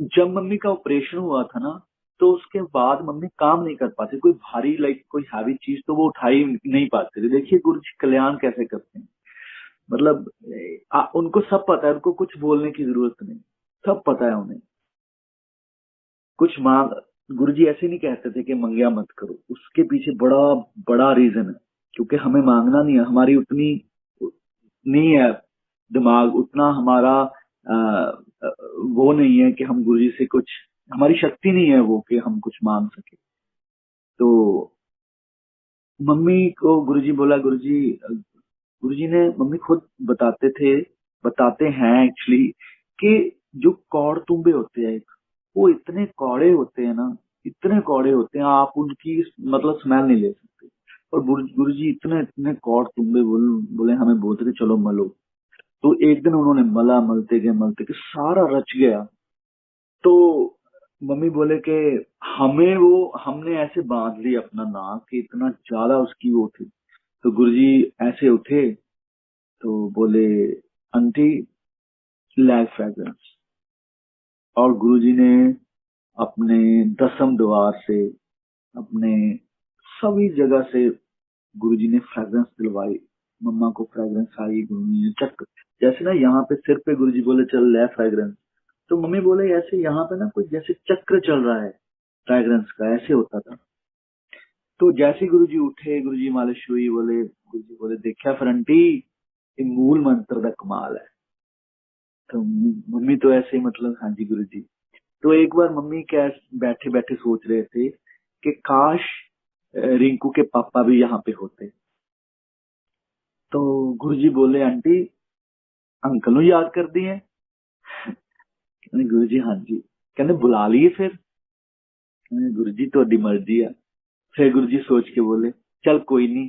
जब मम्मी का ऑपरेशन हुआ था ना, तो उसके बाद मम्मी काम नहीं कर पाती, कोई भारी कोई हैवी चीज तो वो उठा ही नहीं पाते थे। देखिए गुरु जी कल्याण कैसे करते हैं, मतलब उनको सब पता है, उनको कुछ बोलने की जरूरत नहीं, सब पता है उन्हें। कुछ मांग गुरु जी ऐसे नहीं कहते थे कि मंगया मत करो, उसके पीछे बड़ा बड़ा रीजन है। क्योंकि हमें मांगना नहीं है, हमारी उतनी नहीं है दिमाग, उतना हमारा वो नहीं है कि हम गुरु जी से कुछ, हमारी शक्ति नहीं है वो कि हम कुछ मांग सके। तो मम्मी को गुरुजी बोला, गुरुजी ने, मम्मी खुद बताते थे, बताते हैं एक्चुअली, कि जो कौड़ तुम्बे होते हैं वो इतने कौड़े होते हैं ना, इतने कौड़े होते हैं, आप उनकी मतलब स्मेल नहीं ले सकते। और गुरुजी इतने इतने कौड़ तुम्बे बोले हमें बोलते थे चलो मलो। तो एक दिन उन्होंने मला, मलते गए सारा रच गया। तो मम्मी बोले कि हमने ऐसे बांध लिया अपना नाक कि इतना ज्यादा उसकी वो थी। तो गुरुजी ऐसे उठे, तो बोले आंटी लैग फ्रेग्रेंस। और गुरुजी ने अपने दसम द्वार से, अपने सभी जगह से गुरुजी ने फ्रेग्रेंस दिलवाई। मम्मा को फ्रेग्रेंस आई, गुरुजी ने चक्कर, जैसे ना यहाँ पे सिर पे गुरुजी बोले चल ले फ्रेग्रेंस, तो मम्मी बोले ऐसे यहाँ पे ना कोई जैसे चक्र चल रहा है फ्रेग्रेंस का, ऐसे होता था। तो जैसे गुरुजी उठे, गुरुजी मालिश हुई, बोले गुरुजी बोले देखा फिर आंटी, ये मूल मंत्र का कमाल है। तो मम्मी तो ऐसे ही मतलब हाँ जी गुरुजी। तो एक बार मम्मी क्या बैठे बैठे सोच रहे थे कि काश रिंकू के पापा भी यहाँ पे होते। तो गुरुजी बोले आंटी अंकल नु याद कर दिए। गुरुजी हाँ जी। कहते बुला लिए फिर। गुरुजी ਤੁਹਾਡੀ मर्जी है। फिर गुरुजी सोच के बोले चल कोई नहीं,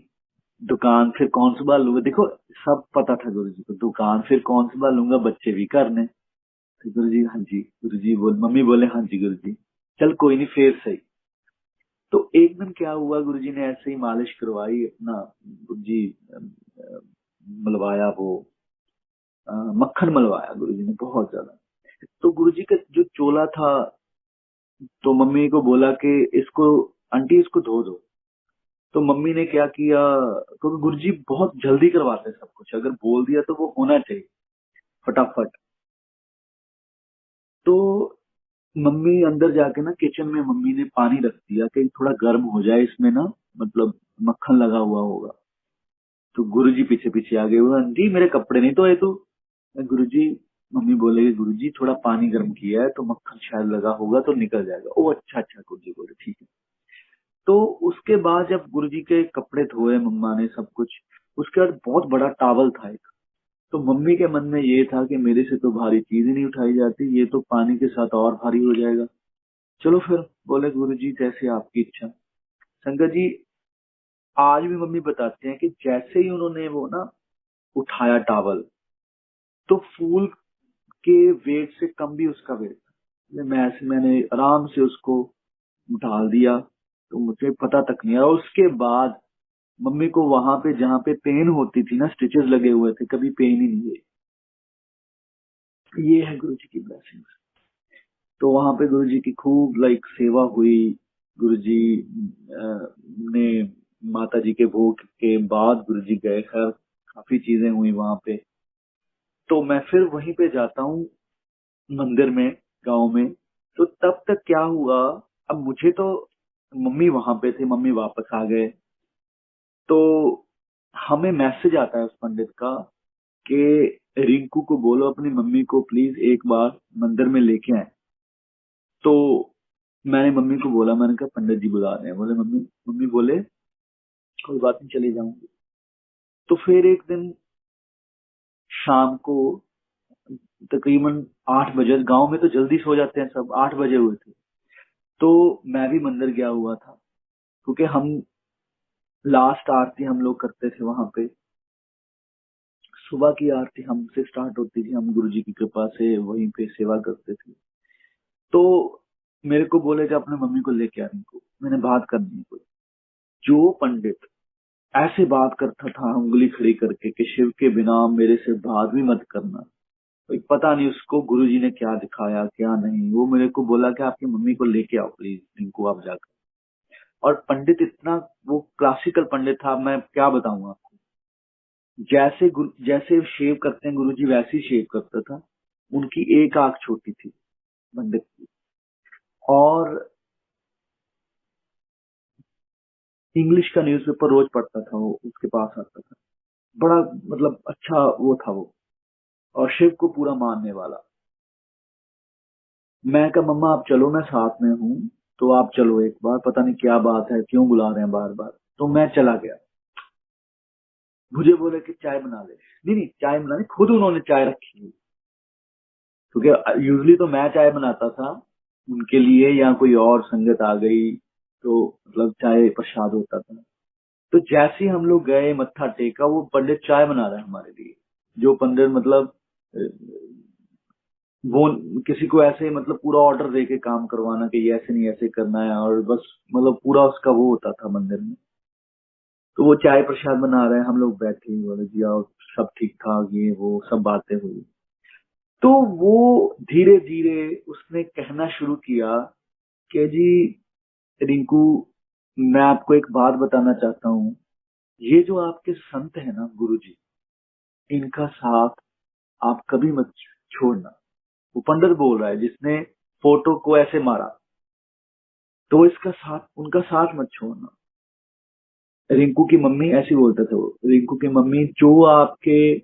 दुकान फिर कौन संभालूंगा। देखो सब पता था गुरुजी को, दुकान फिर कौन संभालूंगा, बच्चे भी करने। तो गुरुजी हाँ जी, गुरुजी बोल, मम्मी बोले हाँ जी गुरुजी, चल कोई नहीं फिर सही। तो एक दिन क्या हुआ, गुरुजी ने ऐसे ही मालिश करवाई अपना, गुरुजी मलवाया वो मक्खन मलवाया गुरुजी ने बहुत ज्यादा। तो गुरुजी का जो चोला था, तो मम्मी को बोला कि इसको आंटी इसको धो दो। तो मम्मी ने क्या किया, क्योंकि गुरुजी बहुत जल्दी करवाते सब कुछ, अगर बोल दिया तो वो होना चाहिए फटाफट। तो मम्मी अंदर जाके ना किचन में मम्मी ने पानी रख दिया कि थोड़ा गर्म हो जाए, इसमें ना मतलब मक्खन लगा हुआ होगा। तो गुरुजी पीछे पीछे आ गए, बोला आंटी मेरे कपड़े नहीं धोए तू। गुरुजी, मम्मी बोले गुरुजी थोड़ा पानी गर्म किया है तो मक्खन शायद लगा होगा तो निकल जाएगा। ओ अच्छा अच्छा, गुरुजी बोले ठीक है। तो उसके बाद जब गुरुजी के कपड़े धोए मम्मा ने सब कुछ, उसके बाद बहुत बड़ा टावल था एक। तो मम्मी के मन में ये था कि मेरे से तो भारी चीज ही नहीं उठाई जाती, ये तो पानी के साथ और भारी हो जाएगा। चलो फिर, बोले गुरुजी जैसे आपकी इच्छा। शंकर जी आज भी मम्मी बताते हैं कि जैसे ही उन्होंने वो ना उठाया टावल, तो फूल के वेट से कम भी उसका वेट था। मैंने आराम से उसको उठा दिया, तो मुझे पता तक नहीं। और उसके बाद मम्मी को वहां पे जहाँ पे पेन होती थी ना, स्टिचेस लगे हुए थे, कभी पेन ही नहीं हुई। ये है गुरु जी की ब्लेसिंग। तो वहां पे गुरु जी की खूब सेवा हुई। गुरु जी ने माता जी के भोग के बाद गुरु जी गए, खैर काफी चीजें हुई वहां पे। तो मैं फिर वहीं पे जाता हूँ मंदिर में, गांव में। तो तब तक क्या हुआ, अब मुझे तो, मम्मी वहां पे थे, मम्मी वापस आ गए। तो हमें मैसेज आता है उस पंडित का कि रिंकू को बोलो अपनी मम्मी को प्लीज एक बार मंदिर में लेके आए। तो मैंने मम्मी को बोला, मैंने कहा पंडित जी बुला रहे हैं। बोले मम्मी, मम्मी बोले कोई बात नहीं चली जाऊंगी। तो फिर एक दिन शाम को तकरीबन 8 बजे, गांव में तो जल्दी सो जाते हैं सब, 8 बजे हुए थे। तो मैं भी मंदिर गया हुआ था, क्योंकि हम लास्ट आरती हम लोग करते थे वहां पे। सुबह की आरती हमसे स्टार्ट होती थी, हम गुरु जी की कृपा से वहीं पे सेवा करते थे। तो मेरे को बोले कि अपने मम्मी को लेके आ, इनको मैंने बात करनी है कोई। जो पंडित ऐसे बात करता था उंगली खड़ी करके कि शिव के बिना मेरे से बात भी मत करना। तो पता नहीं उसको गुरुजी ने क्या दिखाया क्या नहीं, वो मेरे को बोला कि आपकी मम्मी को लेके आओ प्लीज, इनको आप जाकर। और पंडित इतना, वो क्लासिकल पंडित था, मैं क्या बताऊं आपको। जैसे शेव करते हैं गुरुजी वैसे ही शेव करता था। उनकी एक आंख छोटी थी पंडित की। और इंग्लिश का न्यूज़पेपर रोज पढ़ता था वो, उसके पास आता था। बड़ा मतलब अच्छा वो था वो, और शिव को पूरा मानने वाला। मैं कहा मम्मा आप चलो, मैं साथ में हूँ, तो आप चलो एक बार, पता नहीं क्या बात है, क्यों बुला रहे हैं बार बार। तो मैं चला गया। मुझे बोले कि चाय बना ले। नहीं नहीं, चाय बना नहीं, खुद उन्होंने चाय रखी हुई। क्योंकि यूजली तो मैं चाय बनाता था उनके लिए, या कोई और संगत आ गई तो मतलब चाय प्रसाद होता था। तो जैसे ही हम लोग गए, मत्था टेका, वो पंडित चाय बना रहे हैं हमारे लिए। जो पंडित मतलब वो किसी को ऐसे मतलब पूरा ऑर्डर दे के काम करवाना कि ये ऐसे नहीं ऐसे करना है, और बस मतलब पूरा उसका वो होता था मंदिर में। तो वो चाय प्रसाद बना रहे हैं, हम लोग बैठे बोले जी और सब ठीक ठाक, ये वो सब बातें हुई। तो वो धीरे धीरे उसने कहना शुरू किया कि जी रिंकू, मैं आपको एक बात बताना चाहता हूँ। ये जो आपके संत है ना गुरु जी, इनका साथ आप कभी मत छोड़ना। वो पंडित बोल रहा है जिसने फोटो को ऐसे मारा, तो इसका साथ, उनका साथ मत छोड़ना। रिंकू की मम्मी ऐसी बोलते थे वो, रिंकू की मम्मी, जो आपके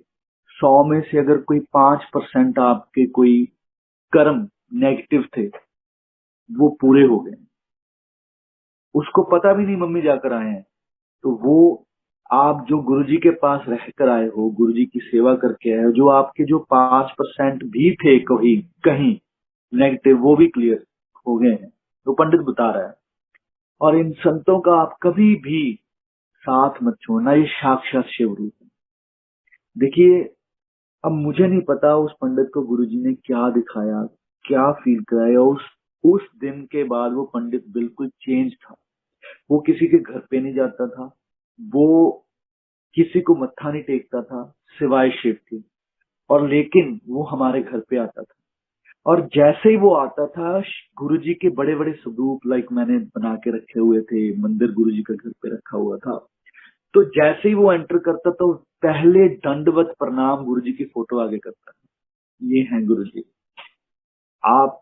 100 में से अगर कोई 5% आपके कोई कर्म नेगेटिव थे, वो पूरे हो गए। उसको पता भी नहीं मम्मी जाकर आए हैं। तो वो, आप जो गुरुजी के पास रहकर आए हो, गुरुजी की सेवा करके आए हो, जो आपके जो 5% भी थे कहीं कहीं नेगेटिव, वो भी क्लियर हो गए हैं, तो पंडित बता रहा है। और इन संतों का आप कभी भी साथ मत छोड़ना, ये साक्षात शिव रूप है। देखिए, अब मुझे नहीं पता उस पंडित को गुरुजी ने क्या दिखाया, क्या फील कराया। उस दिन के बाद वो पंडित बिल्कुल चेंज था। वो किसी के घर पे नहीं जाता था, वो किसी को मत्था नहीं टेकता था सिवाय शिव के। और लेकिन वो हमारे घर पे आता था, और जैसे ही वो आता था, गुरुजी के बड़े बड़े स्वरूप लाइक मैंने बना के रखे हुए थे, मंदिर गुरुजी का घर पे रखा हुआ था। तो जैसे ही वो एंटर करता तो पहले दंडवत प्रणाम गुरुजी की फोटो आगे करता था। ये हैं गुरुजी। आप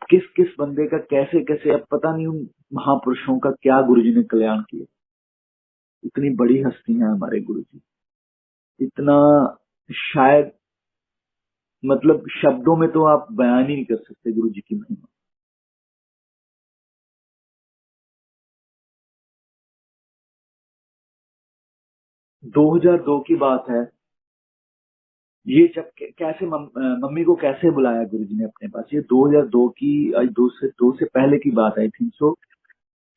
किस किस बंदे का कैसे कैसे, अब पता नहीं उन महापुरुषों का क्या गुरुजी ने कल्याण किया। इतनी बड़ी हस्ती है हमारे गुरुजी, इतना शायद मतलब शब्दों में तो आप बयान ही नहीं कर सकते गुरुजी की महिमा। 2002 की बात है। ये जब कैसे मम्मी को कैसे बुलाया गुरुजी ने अपने पास, ये 2002 की, आज दो से पहले की बात आई थिंक सो।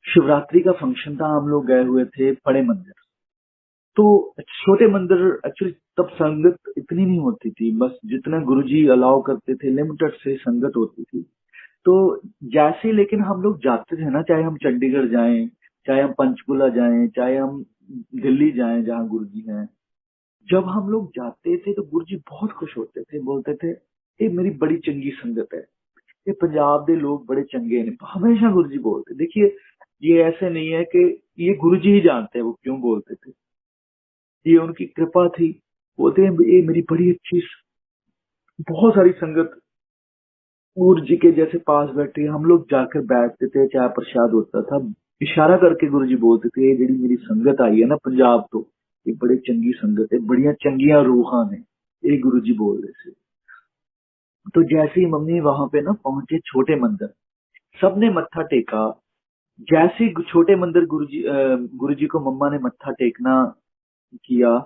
शिवरात्रि का फंक्शन था, हम लोग गए हुए थे बड़े मंदिर। तो छोटे मंदिर एक्चुअली तब संगत इतनी नहीं होती थी, बस जितना गुरुजी अलाउ करते थे लिमिटेड से संगत होती थी। तो जैसे लेकिन हम लोग जाते थे ना, चाहे हम चंडीगढ़ जाएं, चाहे हम पंचकुला जाएं, चाहे हम दिल्ली जाएं जहाँ गुरुजी हैं, जब हम लोग जाते थे तो गुरुजी बहुत खुश होते थे, बोलते थे ये मेरी बड़ी चंगी संगत है, ये पंजाब के लोग बड़े चंगे ने, हमेशा गुरुजी बोलते। देखिए, ये ऐसे नहीं है कि ये गुरुजी ही जानते हैं वो क्यों बोलते थे, ये उनकी कृपा थी। बोलते हैं ये मेरी बड़ी अच्छी, बहुत सारी संगत गुरु जी के जैसे पास बैठे, हम लोग जाकर बैठते थे, चाय प्रसाद होता था, इशारा करके गुरु जी बोलते थे ये जेड़ी मेरी संगत आई है ना पंजाब तो, ये बड़े चंगी संगत है, बड़िया चंगिया रूहां ने, ये गुरु जी बोल रहे थे। तो जैसे ही मम्मी वहां पे ना पहुंचे छोटे मंदिर, सबने मत्था टेका। जैसे ही छोटे मंदिर गुरु जी को मम्मा ने मत्था टेकना किया,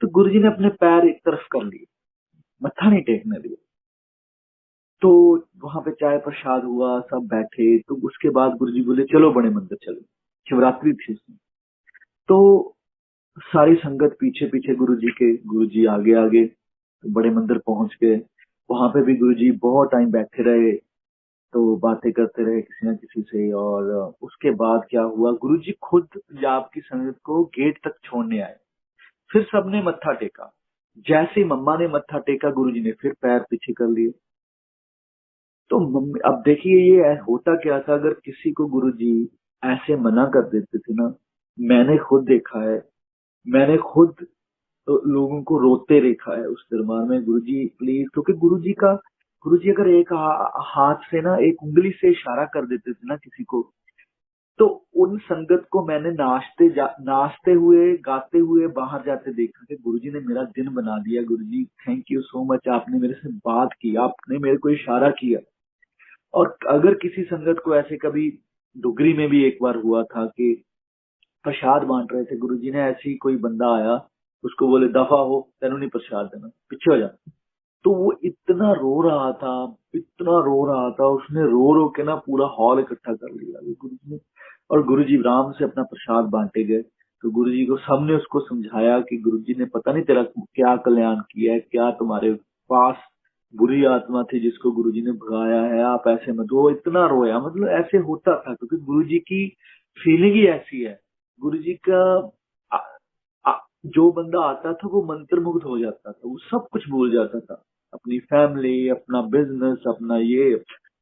तो गुरु जी ने अपने पैर एक तरफ कर लिए, मत्था नहीं टेकने दिया। तो वहां पे चाय प्रसाद हुआ, सब बैठे, तो उसके बाद गुरुजी बोले चलो बड़े मंदिर चलो। शिवरात्रि थी उसमें। तो सारी संगत पीछे पीछे गुरुजी के, गुरुजी आगे आगे, तो बड़े मंदिर पहुंच गए। वहां पे भी गुरुजी बहुत टाइम बैठे रहे। तो बातें करते रहे किसी न किसी से। और उसके बाद क्या हुआ, गुरुजी खुद पंजाब की संगत को गेट तक छोड़ने आए। फिर सबने मत्था टेका। जैसे ही मम्मा ने मत्था टेका, गुरुजी ने फिर पैर पीछे कर लिए। तो मम्मी, अब देखिए ये होता क्या था, अगर किसी को गुरुजी ऐसे मना कर देते थे ना, मैंने खुद देखा है, मैंने खुद लोगों को रोते देखा है उस दरबार में, गुरुजी प्लीज। क्योंकि गुरुजी अगर एक हाथ से ना, एक उंगली से इशारा कर देते थे ना किसी को, तो उन संगत को मैंने नाचते हुए गाते हुए बाहर जाते देखा कि गुरुजी ने मेरा दिन बना दिया। गुरुजी थैंक यू सो मच, आपने मेरे से बात की, आपने मेरे को इशारा किया। और अगर किसी संगत को ऐसे कभी, डुगरी में भी एक बार हुआ था कि प्रसाद बांट रहे थे, गुरुजी ने ऐसे ही कोई बंदा आया, उसको बोले दफा हो, तेनू नहीं प्रसाद देना, पीछे हो जा। तो वो इतना रो रहा था, इतना रो रहा था, उसने रो रो के ना पूरा हॉल इकट्ठा कर लिया गुरुजी ने। और गुरुजी आराम से अपना प्रसाद बांटे गए। तो गुरुजी को सबने उसको समझाया कि गुरुजी ने पता नहीं तेरा क्या कल्याण किया है, क्या तुम्हारे पास बुरी आत्मा थी जिसको गुरुजी ने भगाया है, आप ऐसे मत। वो इतना रोया, मतलब ऐसे होता था क्योंकि गुरुजी की फीलिंग ही ऐसी है। गुरुजी का आ, आ, जो बंदा आता था वो मंत्रमुग्ध हो जाता था, वो सब कुछ भूल जाता था, अपनी फैमिली, अपना बिजनेस, अपना ये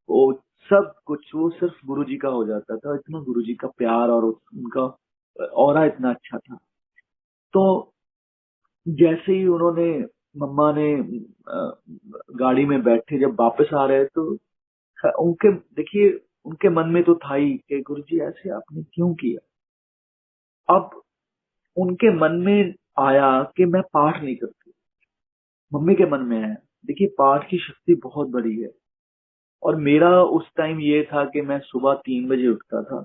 वो सब कुछ, वो सिर्फ गुरुजी का हो जाता था। इतना गुरुजी का प्यार और उनका ऑरा इतना अच्छा था। तो जैसे ही उन्होंने, मम्मा ने गाड़ी में बैठे जब वापस आ रहे तो उनके, देखिए उनके मन में तो था ही कि गुरुजी ऐसे आपने क्यों किया। अब उनके मन में आया कि मैं पाठ नहीं करती। मम्मी के मन में है, देखिए पाठ की शक्ति बहुत बड़ी है। और मेरा उस टाइम ये था कि मैं सुबह 3 बजे उठता था,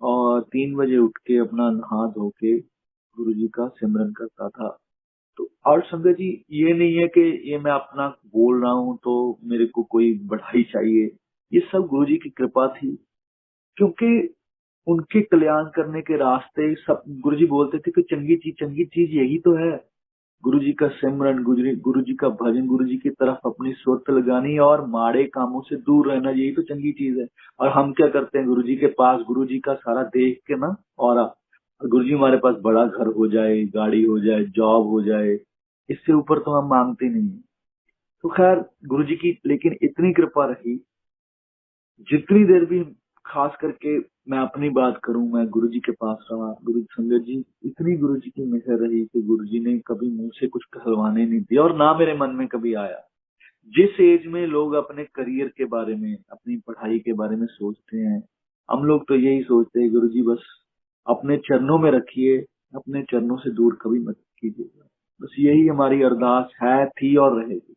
और 3 बजे उठ के अपना नहा धो के गुरु जी का सिमरन करता था। तो और संगत जी, ये नहीं है कि ये मैं अपना बोल रहा हूँ तो मेरे को कोई बढ़ाई चाहिए, ये सब गुरु जी की कृपा थी। क्योंकि उनके कल्याण करने के रास्ते सब, गुरु जी बोलते थे कि चंगी चीज यही तो है, गुरु जी का सिमरन, गुरु जी का भजन, गुरु जी की तरफ अपनी सुरत लगानी और माड़े कामों से दूर रहना, यही तो चंगी चीज है। और हम क्या करते हैं, गुरु जी के पास गुरु जी का सारा देख के ना, और गुरु जी हमारे पास बड़ा घर हो जाए, गाड़ी हो जाए, जॉब हो जाए, इससे ऊपर तो हम मांगते नहीं। तो खैर गुरु जी की लेकिन इतनी कृपा रही, जितनी देर भी, खास करके मैं अपनी बात करूं, मैं गुरु जी के पास रहा, गुरु संगत जी, इतनी गुरु जी की मेहर रही कि गुरु जी ने कभी मुंह से कुछ कहलवाने नहीं दिया, और ना मेरे मन में कभी आया। जिस एज में लोग अपने करियर के बारे में, अपनी पढ़ाई के बारे में सोचते हैं, हम लोग तो यही सोचते हैं गुरु जी बस अपने चरणों में रखिए, अपने चरणों से दूर कभी मत कीजिएगा। बस यही हमारी अरदास है, थी और रहेगी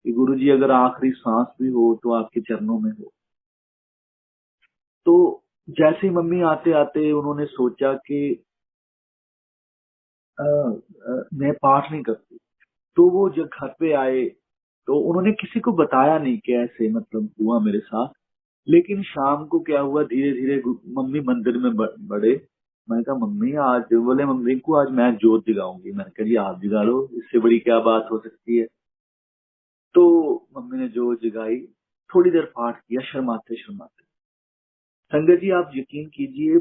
कि गुरु जी अगर आखिरी सांस भी हो तो आपके चरणों में हो। तो जैसे ही मम्मी आते आते उन्होंने सोचा कि मैं पाठ नहीं करती। तो वो जब घर पे आए तो उन्होंने किसी को बताया नहीं कि ऐसे मतलब हुआ मेरे साथ। लेकिन शाम को क्या हुआ, धीरे धीरे मम्मी मंदिर में बढ़े। मैंने कहा मम्मी आज, बोले मम्मी को आज मैं जोत जगाऊंगी। मैंने कहा जी आप जगा लो, इससे बड़ी क्या बात हो सकती है। तो मम्मी ने जोत जगाई, थोड़ी देर पाठ किया, शर्माते शर्माते। संगत जी आप यकीन कीजिए,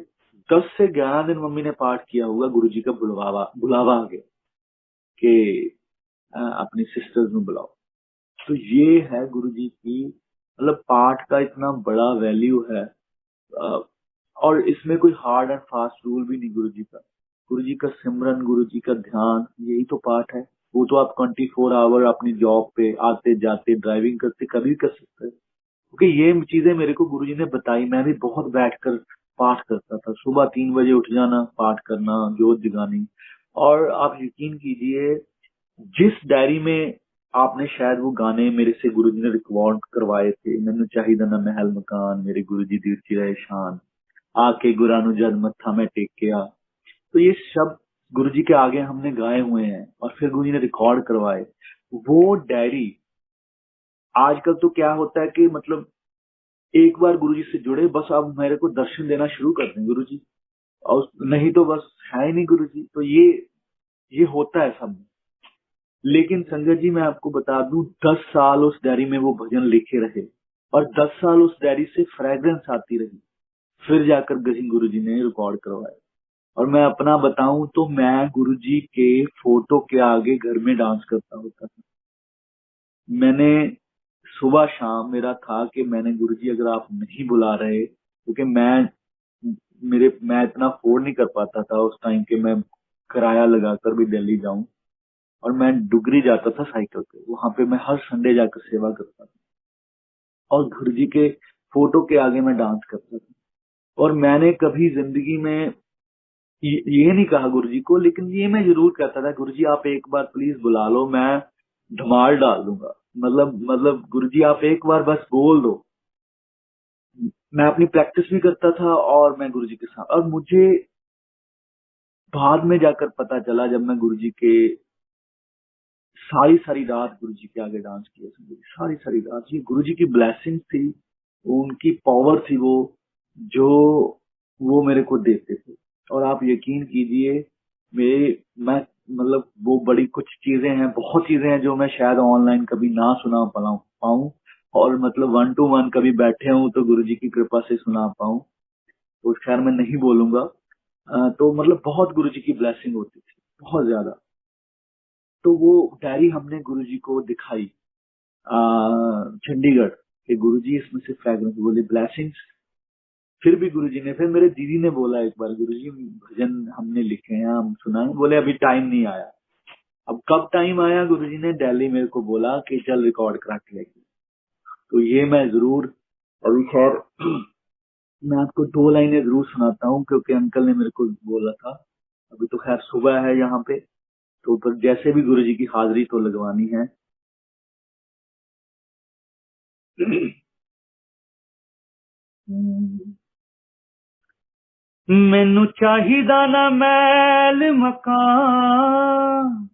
10 से 11 दिन मम्मी ने पाठ किया होगा, गुरु जी का बुलावा बुलावा आ गया कि अपनी सिस्टर्स में बुलाओ। तो ये है गुरु जी की, मतलब पाठ का इतना बड़ा वैल्यू है। अ, और इसमें कोई हार्ड एंड फास्ट रूल भी नहीं गुरु जी का। गुरु जी का सिमरन, गुरु जी का ध्यान, यही तो पाठ है। वो तो आप 24 आवर अपनी जॉब पे आते जाते ड्राइविंग करते कभी भी कर सकते हैं। क्योंकि ये चीजें मेरे को गुरुजी ने बताई, मैं भी बहुत बैठकर पाठ करता था। सुबह 3 बजे उठ जाना, पाठ करना, जोत जगानी। और आप यकीन कीजिए, जिस डायरी में आपने शायद वो गाने मेरे से गुरुजी ने रिकॉर्ड करवाए थे, मैनू चाहिदा ना महल मकान, मेरे गुरुजी दी उची रहे शान, आके गुरां नू जद मत्था मैं टेकिया। तो ये शब्द गुरुजी के आगे हमने गाए हुए हैं और फिर गुरुजी ने रिकॉर्ड करवाए। वो डायरी, आजकल तो क्या होता है कि मतलब एक बार गुरुजी से जुड़े, बस अब मेरे को दर्शन देना शुरू कर दें गुरुजी, और नहीं तो बस है ही नहीं गुरुजी। तो ये होता है सब। लेकिन संगत जी मैं आपको बता दूं, 10 साल उस डायरी में वो भजन लिखे रहे। और 10 साल उस डायरी से फ्रेग्रेंस आती रही। फिर जाकर कहीं गुरुजी ने रिकॉर्ड करवाया। और मैं अपना बताऊं तो मैं गुरुजी के फोटो के आगे घर में डांस करता होता था। मैंने सुबह शाम मेरा था कि मैंने गुरुजी अगर आप नहीं बुला रहे, क्योंकि मैं इतना अफोर्ड नहीं कर पाता था उस टाइम के मैं किराया लगाकर भी दिल्ली जाऊं। और मैं डुगरी जाता था साइकिल पे, वहां पे मैं हर संडे जाकर सेवा करता था और गुरुजी के फोटो के आगे मैं डांस करता था। और मैंने कभी जिंदगी में ये नहीं कहा गुरुजी को, लेकिन ये मैं जरूर कहता था, गुरुजी आप एक बार प्लीज बुला लो, मैं धमाल डाल दूंगा। मतलब गुरुजी आप एक बार बस बोल दो। मैं अपनी प्रैक्टिस भी करता था और मैं गुरुजी के साथ। और मुझे बाद में जाकर पता चला, जब मैं गुरुजी के सारी सारी रात गुरुजी के आगे डांस किया, सारी सारी रात, ये गुरुजी की ब्लेसिंग थी, उनकी पावर थी वो, जो वो मेरे को देते थे। और आप यकीन कीजिए, मेरे मैं मतलब वो बड़ी कुछ चीजें हैं, बहुत चीजें हैं जो मैं शायद ऑनलाइन कभी ना सुना पाऊं, और मतलब 1 to 1 कभी बैठे हूं तो गुरुजी की कृपा से सुना पाऊं, तो खैर मैं नहीं बोलूंगा। तो मतलब बहुत गुरुजी की ब्लेसिंग होती थी, बहुत ज्यादा। तो वो डायरी हमने गुरुजी को दिखाई चंडीगढ़ के। गुरुजी इसमें से फ्रेगनेंस बोले ब्लेसिंग्स। फिर भी गुरुजी ने, फिर मेरे दीदी ने बोला एक बार, गुरुजी भजन हमने लिखे हैं, हम सुनाएं। बोले अभी टाइम नहीं आया। अब कब टाइम आया, गुरुजी ने दिल्ली मेरे को बोला कि चल रिकॉर्ड करा के लेके। तो ये मैं जरूर, अभी खैर मैं आपको 2 लाइनें जरूर सुनाता हूँ, क्योंकि अंकल ने मेरे को बोला था। अभी तो खैर सुबह है यहाँ पे, तो पर जैसे भी गुरुजी की हाजिरी तो लगवानी है। मैनू चाहिदा ना महल मकान,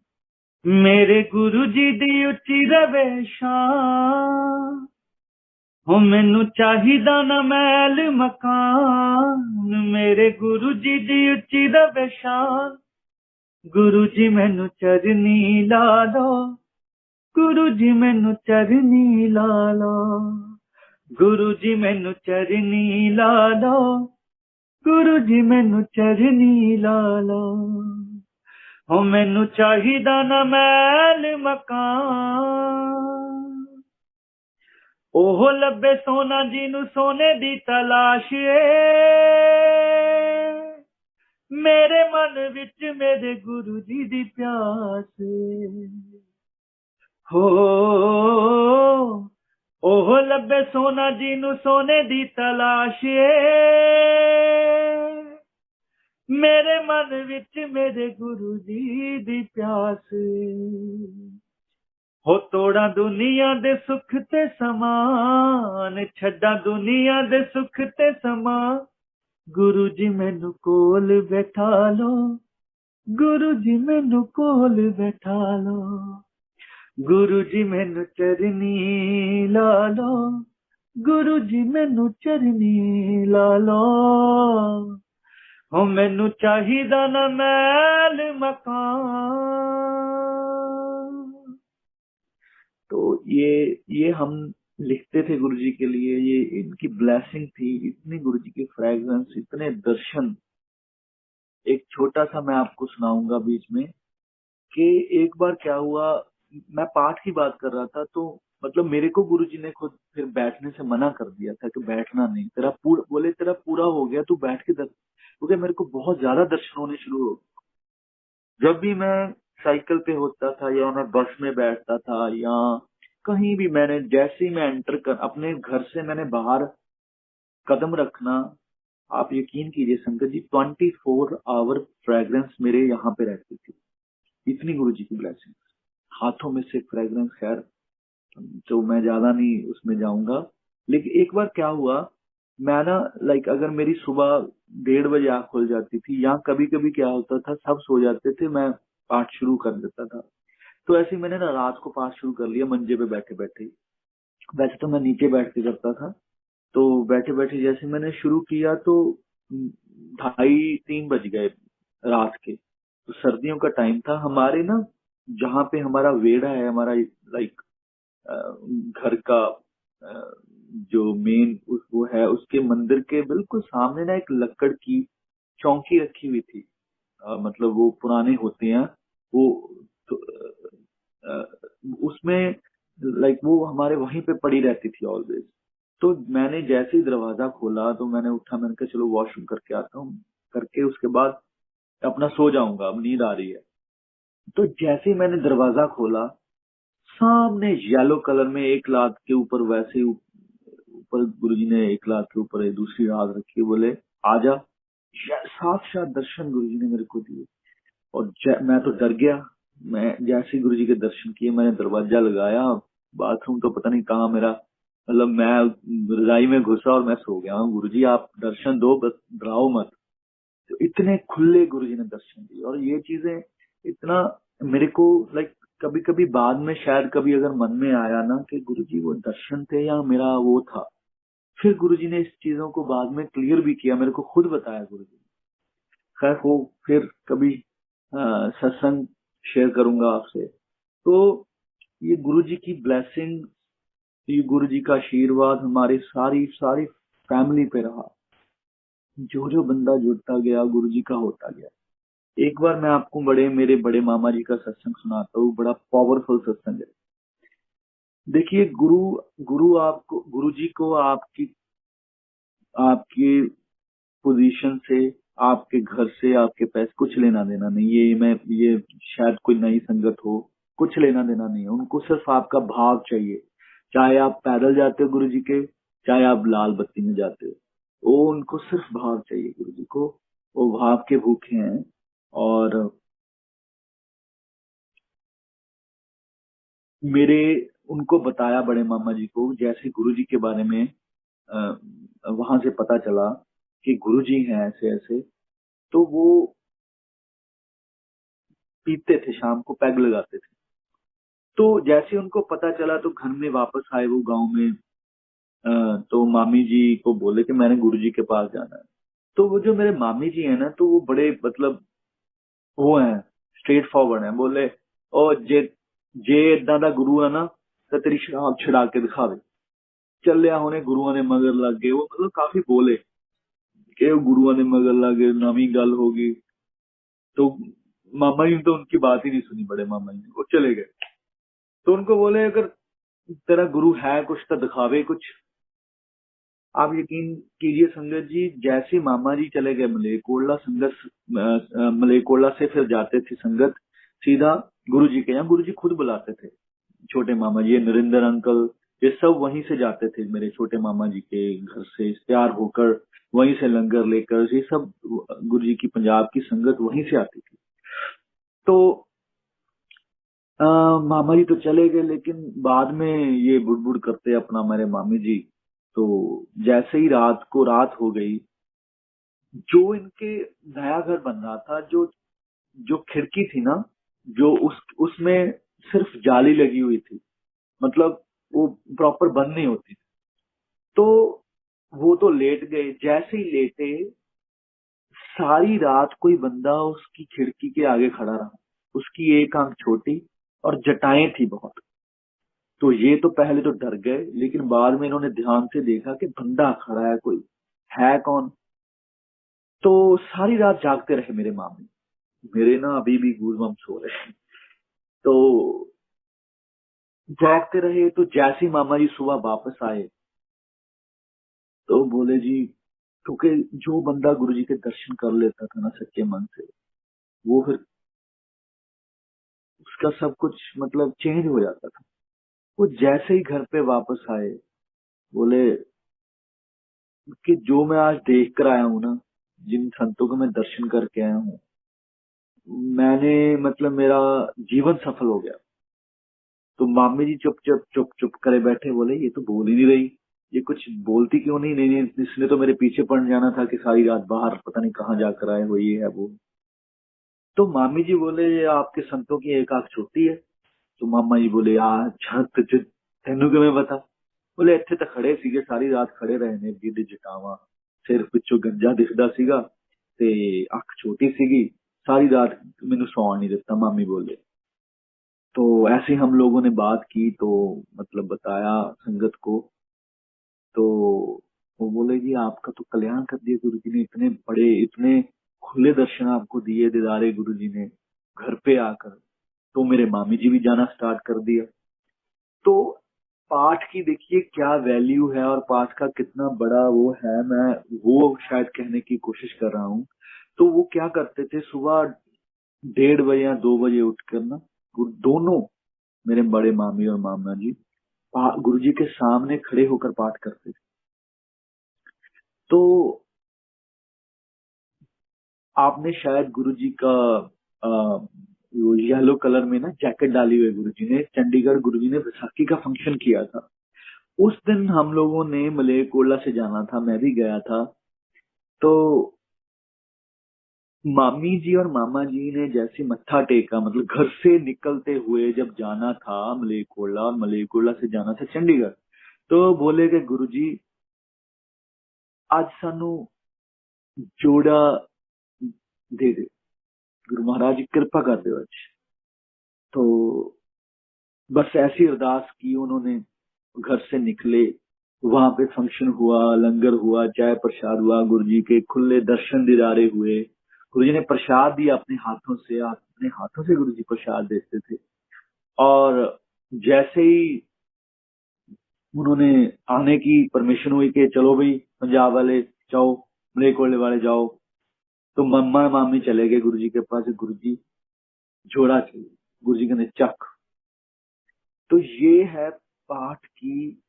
मेरे गुरु जी दी उच्ची रवे शान। हो मैनू चाहिदा ना महल मकान, मेरे गुरु जी दी उच्ची रवे शान। गुरु जी मैनू चरनी ला लो, गुरु जी मैनू चरनी ला लो, गुरु जी मैनू चरनी ला लो, गुरु जी मैनू चरनी ला लो। हो मैनू चाहिदा ना महल मकान, ओह लब्बे सोना जिनू सोने दी तलाश ए, मेरे मन विच मेरे गुरु जी दी प्यास ए। हो ओह लब्बे सोना जिनू सोने दी तलाश ए, मेरे मन विच मेरे गुरु जी दी प्यास ए। हो तोड़ा दुनिया दे सुख ते समान, छड्डा दुनिया दे सुख ते समान। गुरु जी मैनू कोल बैठा लो, गुरु जी मैनू कोल बैठा लो, गुरु जी मैनू चरनी ला लो, गुरु जी मैनू चरनी ला लो। हो मैनू चाहिदा ना महल मकान। तो ये हम लिखते थे गुरुजी के लिए, ये इनकी ब्लेसिंग थी, इतनी गुरुजी की फ्रेग्रेंस, इतने दर्शन। एक छोटा सा मैं आपको सुनाऊंगा बीच में, कि एक बार क्या हुआ, मैं पाठ की बात कर रहा था, तो मतलब मेरे को गुरुजी ने खुद फिर बैठने से मना कर दिया था कि बैठना नहीं, तेरा पूरा, बोले तेरा पूरा हो गया, तू बैठ के दर्शन। क्योंकि मेरे को बहुत ज्यादा दर्शन होने शुरू हो। जब भी मैं साइकिल पे होता था, या मैं बस में बैठता था, या कहीं भी, मैंने जैसे ही मैं एंटर कर अपने घर से मैंने बाहर कदम रखना, आप यकीन कीजिए संगत जी, 24 आवर फ्रेग्रेंस मेरे यहाँ पे रहती थी। इतनी गुरु जी की ब्लेसिंग। हाथों में से फ्रेग्रेंस, खैर तो मैं ज्यादा नहीं उसमें जाऊंगा। लेकिन एक बार क्या हुआ, मैं ना लाइक अगर मेरी सुबह 1:30 बजे आँख खुल जाती थी, या कभी कभी क्या होता था सब सो जाते थे, मैं पाठ शुरू कर देता था। तो ऐसे ही मैंने ना रात को पाठ शुरू कर लिया मंजे पे बैठे बैठे ही। वैसे तो मैं नीचे बैठ के करता था, तो बैठे बैठे जैसे मैंने शुरू किया, तो 2:30-3 बज गए रात के। तो सर्दियों का टाइम था हमारे ना, जहाँ पे हमारा वेड़ा है, हमारा लाइक घर का जो मेन वो है, उसके मंदिर के बिल्कुल सामने ना एक लकड़ की चौकी रखी हुई थी। मतलब वो पुराने होते हैं वो, तो, अ, उसमें लाइक वो हमारे वहीं पे पड़ी रहती थी ऑलवेज। तो मैंने जैसे ही दरवाजा खोला तो मैंने उठा, मैंने कहा चलो वॉशरूम करके आता हूँ, करके उसके बाद अपना सो जाऊंगा, अब नींद आ रही है। तो जैसे ही मैंने दरवाजा खोला, सामने येलो कलर में एक लात के ऊपर, वैसे ही ऊपर गुरुजी ने एक लात के ऊपर एक दूसरी लात रखी, बोले आजा। साक्षात दर्शन गुरुजी ने मेरे को दिए। और मैं तो डर गया। मैं जैसे ही गुरुजी के दर्शन किए, मैंने दरवाजा लगाया, बाथरूम तो पता नहीं कहाँ मेरा, मतलब मैं रजाई में घुसा और मैं सो गया हूँ। गुरुजी आप दर्शन दो, बस डराओ मत। तो इतने खुले गुरुजी ने दर्शन दिए। और ये चीजें इतना मेरे को लाइक, कभी कभी बाद में शायद कभी अगर मन में आया ना कि गुरुजी वो दर्शन थे या मेरा वो था, फिर गुरुजी ने इस चीजों को बाद में क्लियर भी किया, मेरे को खुद बताया गुरुजी ने। खैर वो फिर कभी सत्संग शेयर करूंगा आपसे। तो ये गुरुजी की ब्लेसिंग, ये गुरुजी का आशीर्वाद हमारी सारी सारी फैमिली पे रहा। जो जो बंदा जुड़ता गया गुरुजी का होता गया। एक बार मैं आपको मेरे बड़े मामा जी का सत्संग सुनाता हूँ, बड़ा पावरफुल सत्संग है। देखिए गुरु गुरु आपको, गुरु जी को आपकी आपकी पोजीशन से, आपके घर से, आपके पैसे कुछ लेना देना नहीं। ये शायद कोई नई संगत हो, कुछ लेना देना नहीं है उनको, सिर्फ आपका भाव चाहिए। चाहे आप पैदल जाते हो गुरु जी के, चाहे आप लाल बत्ती में जाते हो, वो उनको सिर्फ भाव चाहिए गुरु जी को। वो भाव के भूखे हैं। और मेरे उनको बताया बड़े मामा जी को, जैसे गुरु जी के बारे में वहां से पता चला कि गुरु जी हैं ऐसे ऐसे, तो वो पीते थे, शाम को पैग लगाते थे। तो जैसे उनको पता चला तो घर में वापस आए वो गांव में। तो मामी जी को बोले कि मैंने गुरु जी के पास जाना है। तो वो जो मेरे मामी जी है ना, तो वो बड़े मतलब वो हैं, स्ट्रेट फॉरवर्ड हैं। बोले ओ जे इदा ਦਾ गुरु है ना, तो तेरी शराब छुड़ा के दिखावे। ਚੱਲਿਆ ਹੁਣੇ ਗੁਰੂਆਂ ਦੇ ਮਗਰ ਲੱਗ ਗਏ। वो मतलब काफी बोले कि गुरुओं ने मगर लगे, नवी गल होगी। तो मामा जी ने तो उनकी बात ही नहीं सुनी, बड़े मामा जी ने, वो चले गए। तो उनको बोले अगर तेरा गुरु है कुछ तो दिखावे कुछ। आप यकीन कीजिए संगत जी, जैसे मामा जी चले गए मलेरकोटला, संगत मलेरकोटला से फिर जाते थे संगत सीधा गुरु जी के यहाँ। गुरु जी खुद बुलाते थे। छोटे मामा जी, ये नरेंद्र अंकल, ये सब वहीं से जाते थे मेरे छोटे मामा जी के घर से तैयार होकर, वहीं से लंगर लेकर। ये सब गुरु जी की पंजाब की संगत वहीं से आती थी। तो मामा जी तो चले गए, लेकिन बाद में ये बुड़बुड़ करते अपना मेरे मामी जी। तो जैसे ही रात हो गई, जो इनके नया घर बन रहा था, जो जो खिड़की थी ना, जो उसमें सिर्फ जाली लगी हुई थी, मतलब वो प्रॉपर बंद नहीं होती। तो वो तो लेट गए। जैसे ही लेटे, सारी रात कोई बंदा उसकी खिड़की के आगे खड़ा रहा। उसकी एक आंख छोटी और जटाएं थी बहुत। तो ये तो पहले तो डर गए, लेकिन बाद में इन्होंने ध्यान से देखा कि बंदा खड़ा है, कोई है कौन। तो सारी रात जागते रहे मेरे मामी। मेरे ना अभी भी गूज़बम्प्स हो रहे हैं। तो जागते रहे। तो जैसे ही मामा जी सुबह वापस आए, तो बोले जी, क्योंकि जो बंदा गुरु जी के दर्शन कर लेता था ना सच्चे मन से, वो फिर उसका सब कुछ मतलब चेंज हो जाता था। वो जैसे ही घर पे वापस आए, बोले कि जो मैं आज देख कर आया हूँ ना, जिन संतों को मैं दर्शन करके आया हूँ, मैंने मतलब मेरा जीवन सफल हो गया। तो मामी जी चुप चुप चुप चुप करे बैठे। बोले ये तो बोल ही नहीं रही, ये कुछ बोलती क्यों नहीं। नहीं नहीं, इसने तो मेरे पीछे पड़ जाना था कि सारी रात बाहर पता नहीं कहाँ जाकर आए हो, ये है वो। तो मामी जी बोले ये आपके संतों की एक आंख छोटी है। तो मामा जी बोले यार छत तेनू किवें पता। बोले ਇੱਥੇ ਤਾਂ ਖੜੇ ਸੀਗੇ, ਸਾਰੀ ਰਾਤ ਖੜੇ ਰਹੇ ਨੇ, ਜਿੱਦ ਜਟਾਵਾਂ, ਸਿਰ ਪਿੱਛੋਂ ਗੰਜਾ ਦਿਖਦਾ ਸੀਗਾ ਤੇ ਅੱਖ ਛੋਟੀ ਸੀਗੀ, सारी रात मैंने सौन नहीं देता, मामी बोले। तो ऐसे हम लोगों ने बात की, तो मतलब बताया संगत को। तो वो बोले जी आपका तो कल्याण कर दिया गुरु जी ने, इतने बड़े इतने खुले दर्शन आपको दिए दीदारे गुरु जी ने घर पे आकर। तो मेरे मामी जी भी जाना स्टार्ट कर दिया। तो पाठ की देखिए क्या वैल्यू है और पाठ का कितना बड़ा वो है, मैं वो शायद कहने की कोशिश कर रहा हूँ। तो वो क्या करते थे, सुबह 1:30 या 2 बजे उठकर ना, दोनों मेरे बड़े मामी और मामा जी गुरु जी के सामने खड़े होकर पाठ करते थे। तो आपने शायद गुरु जी का वो येलो कलर में ना जैकेट डाली हुई, गुरु जी ने चंडीगढ़ गुरु जी ने बैसाखी का फंक्शन किया था। उस दिन हम लोगों ने मलेरकोटला से जाना था, मैं भी गया था। तो मामी जी और मामा जी ने जैसे मत्था टेका, मतलब घर से निकलते हुए जब जाना था मलेरकोटला और मलेरकोटला से जाना था चंडीगढ़, तो बोले कि गुरु जी आज सानू जोड़ा दे दे, गुरु महाराज जी कृपा कर दो आज। तो बस ऐसी अरदास की उन्होंने, घर से निकले, वहां पे फंक्शन हुआ, लंगर हुआ, चाय प्रसाद हुआ, गुरुजी के खुले दर्शन दीदारे हुए। गुरुजी ने प्रसाद दिया अपने हाथों से गुरुजी प्रसाद देते थे। और जैसे ही उन्होंने आने की परमिशन हुई कि चलो भाई पंजाब वाले जाओ, मलेरकोटले वाले जाओ, तो मम्मा मामी चले गए गुरुजी के पास। गुरुजी जोड़ा चाहिए, गुरुजी कहने चक। तो ये है पाठ की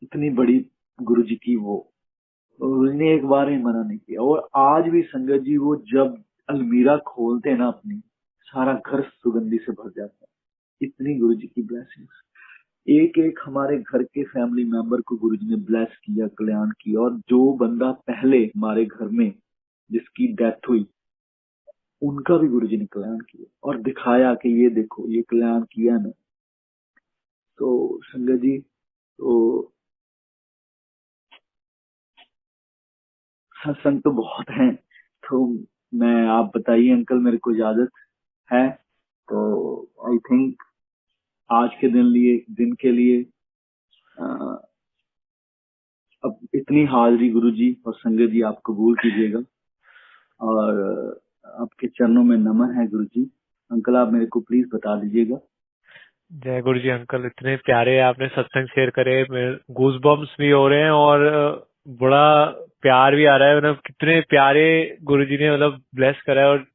इतनी बड़ी गुरुजी की वो, उसने एक बार ही मना नहीं किया। और आज भी संगत जी वो जब अलमीरा खोलते हैं ना अपनी, सारा घर सुगंधी से भर जाता है। इतनी गुरु जी की ब्लेसिंग्स, एक एक हमारे घर के फैमिली मेंबर को गुरु जी ने ब्लेस किया, कल्याण किया। और जो बंदा पहले हमारे घर में जिसकी डेथ हुई, उनका भी गुरु जी ने कल्याण किया और दिखाया कि ये देखो ये कल्याण किया ना। तो संगत जी, तो सत्संग तो बहुत है। तो मैं, आप बताइए अंकल, मेरे को इजाजत है तो आई थिंक आज के दिन के लिए अ, अब इतनी हाजिरी गुरुजी और संगत जी आप कबूल कीजिएगा। और आपके चरणों में नमन है गुरुजी। अंकल आप मेरे को प्लीज बता दीजिएगा। जय गुरु जी अंकल, इतने प्यारे आपने सत्संग शेयर करे, गूज बम्स भी हो रहे हैं और बड़ा प्यार भी आ रहा है। मतलब कितने प्यारे गुरु जी ने मतलब ब्लेस करा है।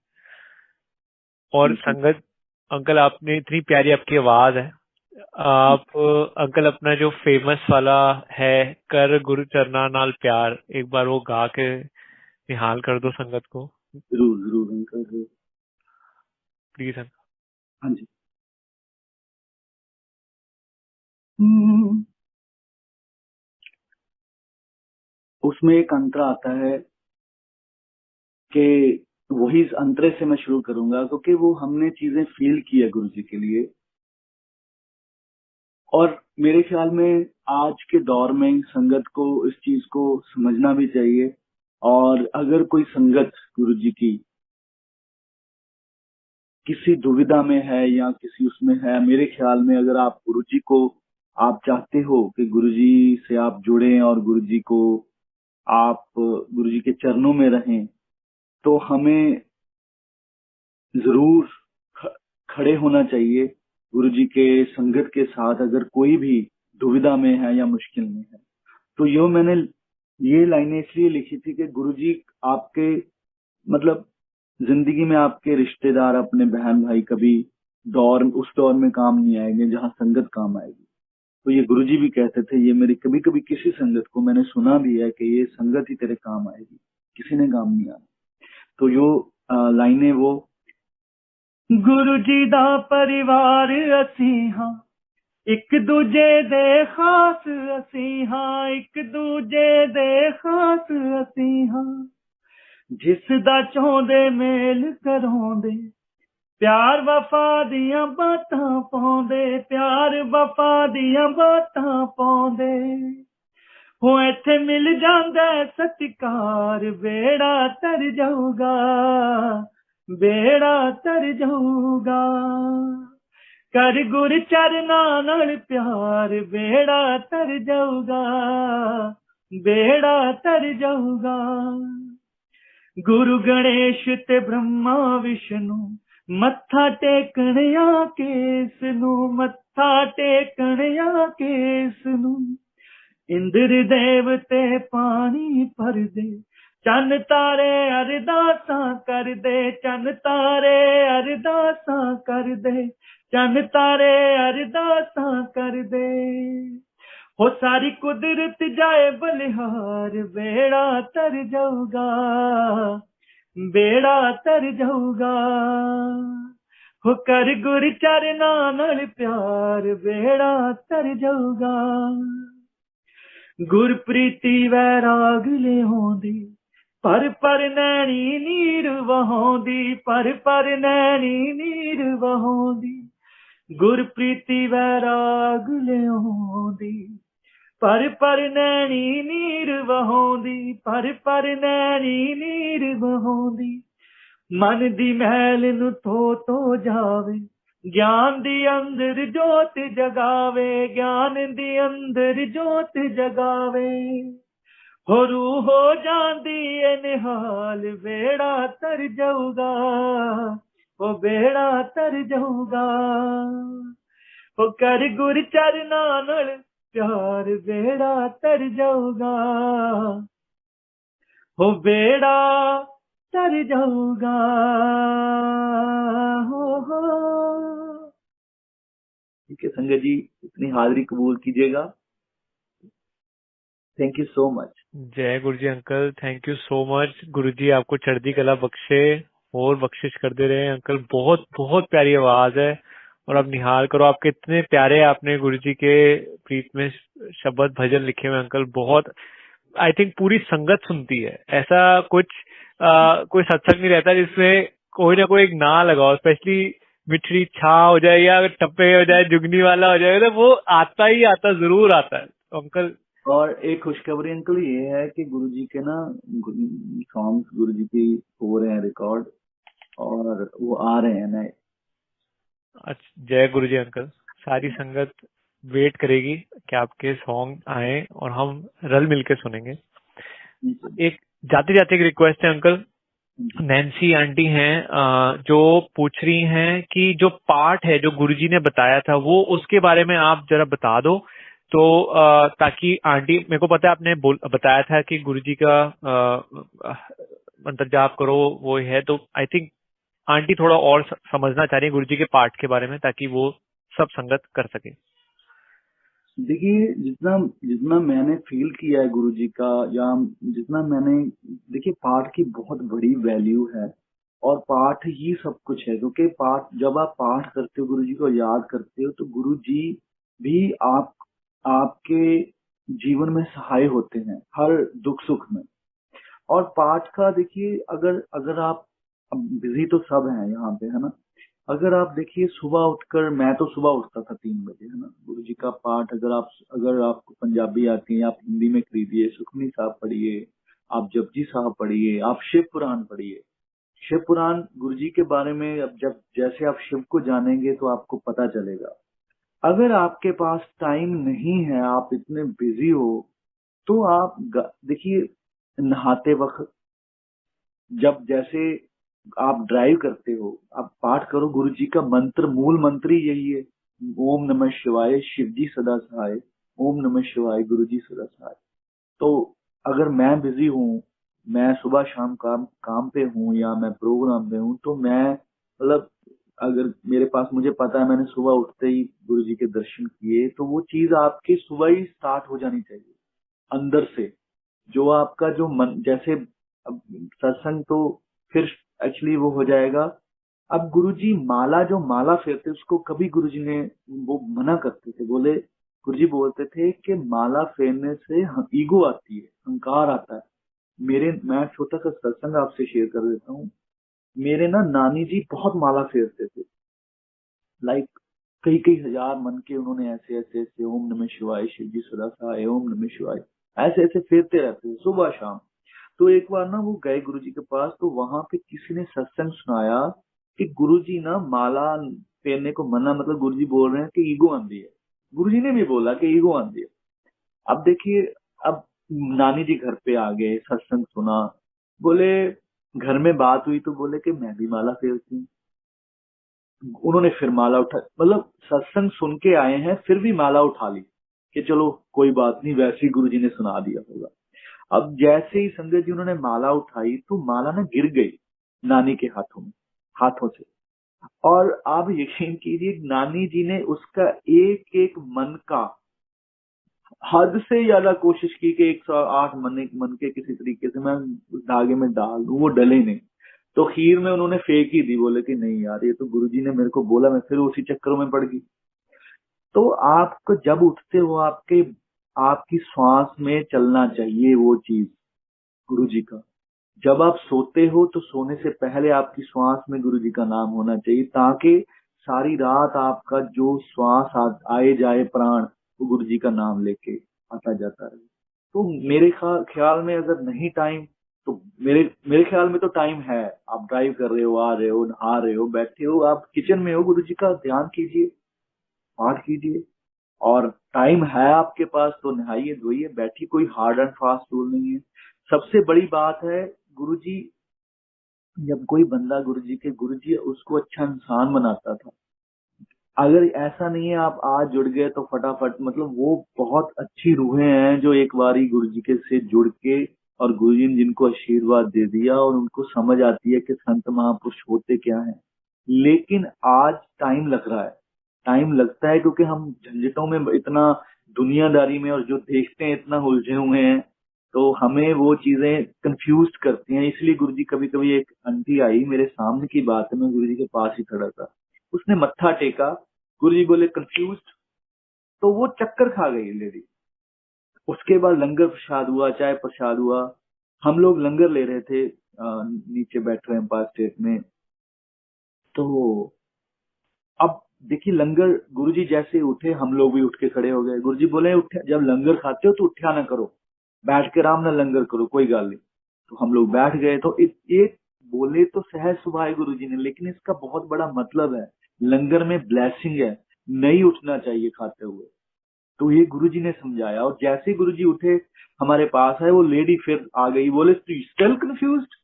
और संगत अंकल, आपने इतनी प्यारी आपकी आवाज है। आप अंकल अपना जो फेमस वाला है, कर गुरु चरना नाल प्यार, एक बार वो गा के निहाल कर दो संगत को। जरूर जरूर अंकल, जरूर, प्लीज अंकल। हाँ जी। उसमें एक अंतर आता है कि वही अंतरे से मैं शुरू करूंगा, क्योंकि वो हमने चीजें फील की है गुरु जी के लिए। और मेरे ख्याल में आज के दौर में संगत को इस चीज को समझना भी चाहिए। और अगर कोई संगत गुरु जी की किसी दुविधा में है या किसी उसमें है, मेरे ख्याल में अगर आप गुरु जी को, आप चाहते हो कि गुरु जी से आप जुड़ें और गुरु जी को आप गुरु जी के चरणों में रहें, तो हमें जरूर खड़े होना चाहिए गुरु जी के संगत के साथ। अगर कोई भी दुविधा में है या मुश्किल में है, तो यो मैंने ये लाइनें इसलिए लिखी थी कि गुरु जी आपके, मतलब जिंदगी में आपके रिश्तेदार, अपने बहन भाई कभी उस दौर में काम नहीं आएंगे जहां संगत काम आएगी। तो ये गुरुजी भी कहते थे, ये मेरी कभी कभी किसी संगत को मैंने सुना भी है कि ये संगत ही तेरे काम आएगी, किसी ने काम नहीं आना। तो यो लाइनें वो, गुरु जी दा परिवार असी हां, एक दूजे दे खास असी हां, एक दूजे दे खास असी हां, जिस दा चाहुंदे मेल करोंदे, प्यार वफा दियां बातां पाउंदे, प्यार वफा दियां बातां पाउंदे, हो इत्थे मिल जांदा सत्कार, बेड़ा तर जाऊगा, बेड़ा तर जाऊगा। कर गुर चरना नाल प्यार बेड़ा तर जाऊगा, बेड़ा तर जाऊगा। गुरु गणेश ते ब्रह्मा विष्णु मत्था टेकण आके इसनू, मत्था टेकण आके इसनू। इंद्र देवते पानी भर दे, चन तारे अरदासां कर दे, चन तारे अरदासां कर दे, चन तारे अरदासां कर दे। हो सारी कुदरत जाए बलिहार, बेड़ा तर जाऊगा, बेड़ा तर जाऊगा। हो कर गुर चरना नाल प्यार, बेड़ा तर जाऊगा। गुरप्रीति वैराग लिआउंदी, पर नैनी नीर वहाउंदी, पर नैनी नीर वहाउंदी। गुरप्रीति वैराग लिआउंदी, पर नैनी नीर वहाउंदी, पर नैनी नीर वहाउंदी। मन दी महल नू धो जावे, ज्ञान दी अंदर जोत जगावे, ज्ञान दी अंदर जोत जगावे। हो रूह हो जांदी ए निहाल, बेड़ा तर जाऊगा, ओ बेड़ा तर जाऊगा। हो कर गुर चरना नाल प्यार, बेड़ा तर जाऊगा, हो बेड़ा तर जाऊगा। हो ठीक है संगत जी, इतनी हाजिरी कबूल कीजिएगा। Thank you so much. जय गुरु जी uncle, thank you so much. गुरु जी आपको चढ़ती कला बख्शे और बख्शिश करते रहे अंकल। बहुत बहुत प्यारी आवाज है और आप निहाल करो, आपके इतने प्यारे आपने गुरु जी के प्रीत में शब्द भजन लिखे हुए अंकल। बहुत आई थिंक पूरी संगत सुनती है, ऐसा कुछ कोई सत्संग नहीं रहता जिसमें कोई ना कोई एक ना लगाओ, स्पेशली मिठड़ी छा हो जाए या टप्पे हो जाए, जुगनी वाला हो जाए, तो वो आता ही आता जरूर आता है तो अंकल। और एक खुशखबरी अंकल ये है कि गुरुजी के ना सॉन्ग्स गुरुजी की हो रहे हैं रिकॉर्ड और वो आ रहे हैं नए। अच्छा, जय गुरु जी अंकल। सारी संगत वेट करेगी कि आपके सॉन्ग आए और हम रल मिलके सुनेंगे। एक जाते जाते एक रिक्वेस्ट है अंकल, नैन्सी आंटी हैं जो पूछ रही हैं कि जो पाठ है जो गुरुजी ने बताया था वो उसके बारे में आप जरा बता दो, तो ताकि आंटी, मेरे को पता है आपने बताया था कि गुरुजी का मंत्र जाप करो वो है, तो आई थिंक आंटी थोड़ा और समझना चाह रही है गुरुजी के पाठ के बारे में ताकि वो सब संगत कर सके। देखिए जितना जितना मैंने फील किया है गुरुजी का, या जितना मैंने, देखिए पाठ की बहुत बड़ी वैल्यू है और पाठ ही सब कुछ है। क्योंकि पाठ, जब आप पाठ करते हो गुरुजी को याद करते हो तो गुरुजी भी आपके जीवन में सहाय होते हैं हर दुख सुख में। और पाठ का देखिए, अगर अगर आप, बिजी तो सब हैं यहाँ पे है ना, अगर आप देखिए सुबह उठकर, मैं तो सुबह उठता था 3 बजे है ना, गुरु जी का पाठ, अगर आपको पंजाबी आती है आप हिंदी में खरीदिए, सुखमनी साहब पढ़िए, आप जपजी साहब पढ़िए, आप शिव पुराण पढ़िए। शिव पुराण गुरु जी के बारे में, अब जब जैसे आप शिव को जानेंगे तो आपको पता चलेगा। अगर आपके पास टाइम नहीं है, आप इतने बिजी हो, तो आप देखिए नहाते वक्त, जब जैसे आप ड्राइव करते हो, आप पाठ करो गुरु जी का मंत्र, मूल मंत्र ही यही है, ओम नमः शिवाय, शिव जी सदा सहाय, ओम नमः शिवाय, गुरु जी सदा सहाय। तो अगर मैं बिजी हूँ, मैं सुबह शाम काम पे हूँ या मैं प्रोग्राम पे हूँ, तो मैं मतलब, अगर मेरे पास, मुझे पता है मैंने सुबह उठते ही गुरु जी के दर्शन किए, तो वो चीज आपके सुबह ही स्टार्ट हो जानी चाहिए अंदर से। जो आपका जो मन, जैसे अब सत्संग तो फिर एक्चुअली वो हो जाएगा। अब गुरुजी जो माला फेरते उसको कभी गुरुजी ने वो मना करते थे, गुरुजी बोलते थे कि माला फेरने से ईगो आती है, अहंकार आता है। मैं छोटा सा सत्संग आपसे शेयर कर देता हूँ। मेरे ना नानी जी बहुत माला फेरते थे, लाइक कई कई हजार मन के उन्होंने ऐसे ऐसे ऐसे, ओम नमः शिवाय, शिव जी सदा सहाय, ओम नमः शिवाय, ऐसे ऐसे फेरते रहते थे सुबह शाम। तो एक बार ना वो गए गुरुजी के पास, तो वहां पे किसी ने सत्संग सुनाया कि गुरुजी ना माला फेरने को मना, मतलब गुरुजी बोल रहे हैं कि ईगो आंदी है। गुरुजी ने भी बोला कि ईगो आंदी है। अब देखिए, अब नानी जी घर पे आ गए, सत्संग सुना, बोले घर में बात हुई तो बोले कि मैं भी माला फेरती हूँ। उन्होंने फिर माला उठा, मतलब सत्संग सुन के आए हैं फिर भी माला उठा ली कि चलो कोई बात नहीं, वैसे ही गुरुजी ने सुना दिया होगा। अब जैसे ही संगत जी उन्होंने माला उठाई तो माला ना गिर गई नानी के हाथों से। और आप यकीन कीजिए, नानी जी ने उसका एक एक मन का हद से ज्यादा कोशिश की कि 108 मन के किसी तरीके से मैं उस धागे में डाल दूं, वो डले नहीं। तो खीर में उन्होंने फेंक ही दी, बोले कि नहीं यार, ये तो गुरुजी ने मेरे को बोला, मैं फिर उसी चक्करों में पड़ गई। तो आपको जब उठते हो, आपकी श्वास में चलना चाहिए वो चीज गुरुजी का। जब आप सोते हो तो सोने से पहले आपकी श्वास में गुरुजी का नाम होना चाहिए, ताकि सारी रात आपका जो श्वास आए जाए प्राण, वो गुरुजी का नाम लेके आता जाता रहे। तो मेरे ख्याल में अगर नहीं टाइम, तो मेरे ख्याल में तो टाइम है। आप ड्राइव कर रहे हो, आ रहे हो, नहा रहे हो, बैठे हो, आप किचन में हो, गुरुजी का ध्यान कीजिए, पाठ कीजिए। और टाइम है आपके पास तो नहाइए धोइए बैठिए, कोई हार्ड एंड फास्ट रूल नहीं है। सबसे बड़ी बात है, गुरुजी, जब कोई बंदा गुरुजी उसको अच्छा इंसान बनाता था। अगर ऐसा नहीं है आप आज जुड़ गए तो फटाफट, मतलब वो बहुत अच्छी रूहें हैं जो एक बारी गुरुजी के से जुड़ के, और गुरुजी ने जिनको आशीर्वाद दे दिया और उनको समझ आती है कि संत महापुरुष होते क्या हैं। लेकिन आज टाइम लग रहा है, टाइम लगता है क्योंकि हम झंझटों में इतना, दुनियादारी में और जो देखते हैं इतना उलझे हुए हैं, तो हमें वो चीजें कंफ्यूज करती हैं। इसलिए गुरुजी, कभी कभी एक आंटी आई मेरे सामने की बात है, मैं गुरुजी के पास ही खड़ा था, उसने मत्था टेका, गुरुजी बोले कंफ्यूज्ड, तो वो चक्कर खा गई लेडी। उसके बाद लंगर प्रसाद हुआ, चाय प्रसाद हुआ, हम लोग लंगर ले रहे थे, नीचे बैठ रहे हैं एम्पायर स्टेट में। तो अब देखिए, लंगर, गुरुजी जैसे उठे हम लोग भी उठ के खड़े हो गए। गुरुजी बोले उठे, जब लंगर खाते हो तो उठा ना करो, बैठ के आराम ना लंगर करो, कोई गाल नहीं। तो हम लोग बैठ गए। तो एक बोले तो सहज स्वभाव है गुरुजी ने, लेकिन इसका बहुत बड़ा मतलब है, लंगर में ब्लेसिंग है, नहीं उठना चाहिए खाते हुए। तो ये गुरुजी ने समझाया। और जैसे ही गुरुजी उठे हमारे पास है, वो लेडी फिर आ गई, बोले स्टिल कंफ्यूज्ड।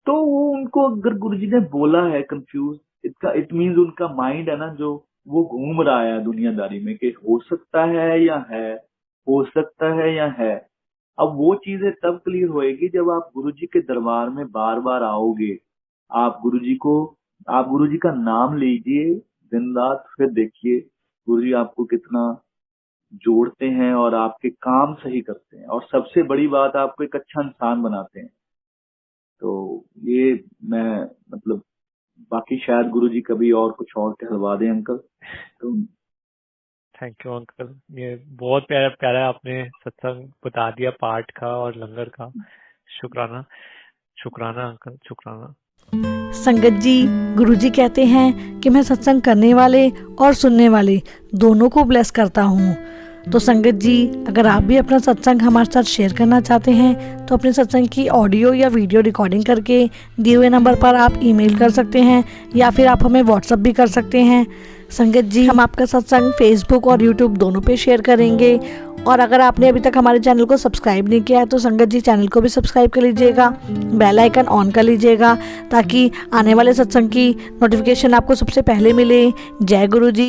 तो वो उनको, अगर गुरुजी ने बोला है कंफ्यूज, इट मीन्स उनका माइंड है ना, जो वो घूम रहा है दुनियादारी में कि हो सकता है या है, हो सकता है या है। अब वो चीजें तब क्लियर होएगी जब आप गुरुजी के दरबार में बार बार आओगे। आप गुरुजी का नाम लीजिए दिन रात, फिर देखिए गुरुजी आपको कितना जोड़ते हैं और आपके काम सही करते हैं, और सबसे बड़ी बात, आपको एक अच्छा इंसान बनाते हैं। तो ये मैं, मतलब बाकी शायद गुरुजी कभी और कुछ और कहलवा दें अंकल। तो थैंक यू अंकल, ये बहुत प्यारा प्यारा आपने सत्संग बता दिया, पाठ का और लंगर का। शुक्राना, शुक्राना अंकल, शुक्राना। संगत जी, गुरुजी कहते हैं कि मैं सत्संग करने वाले और सुनने वाले दोनों को ब्लेस करता हूँ। तो संगत जी, अगर आप भी अपना सत्संग हमारे साथ शेयर करना चाहते हैं तो अपने सत्संग की ऑडियो या वीडियो रिकॉर्डिंग करके दिए हुए नंबर पर आप ईमेल कर सकते हैं, या फिर आप हमें व्हाट्सएप भी कर सकते हैं। संगत जी, हम आपका सत्संग फेसबुक और यूट्यूब दोनों पे शेयर करेंगे। और अगर आपने अभी तक हमारे चैनल को सब्सक्राइब नहीं किया है तो संगत जी चैनल को भी सब्सक्राइब कर लीजिएगा, बेल आइकन ऑन कर लीजिएगा, ताकि आने वाले सत्संग की नोटिफिकेशन आपको सबसे पहले मिले। जय गुरु जी।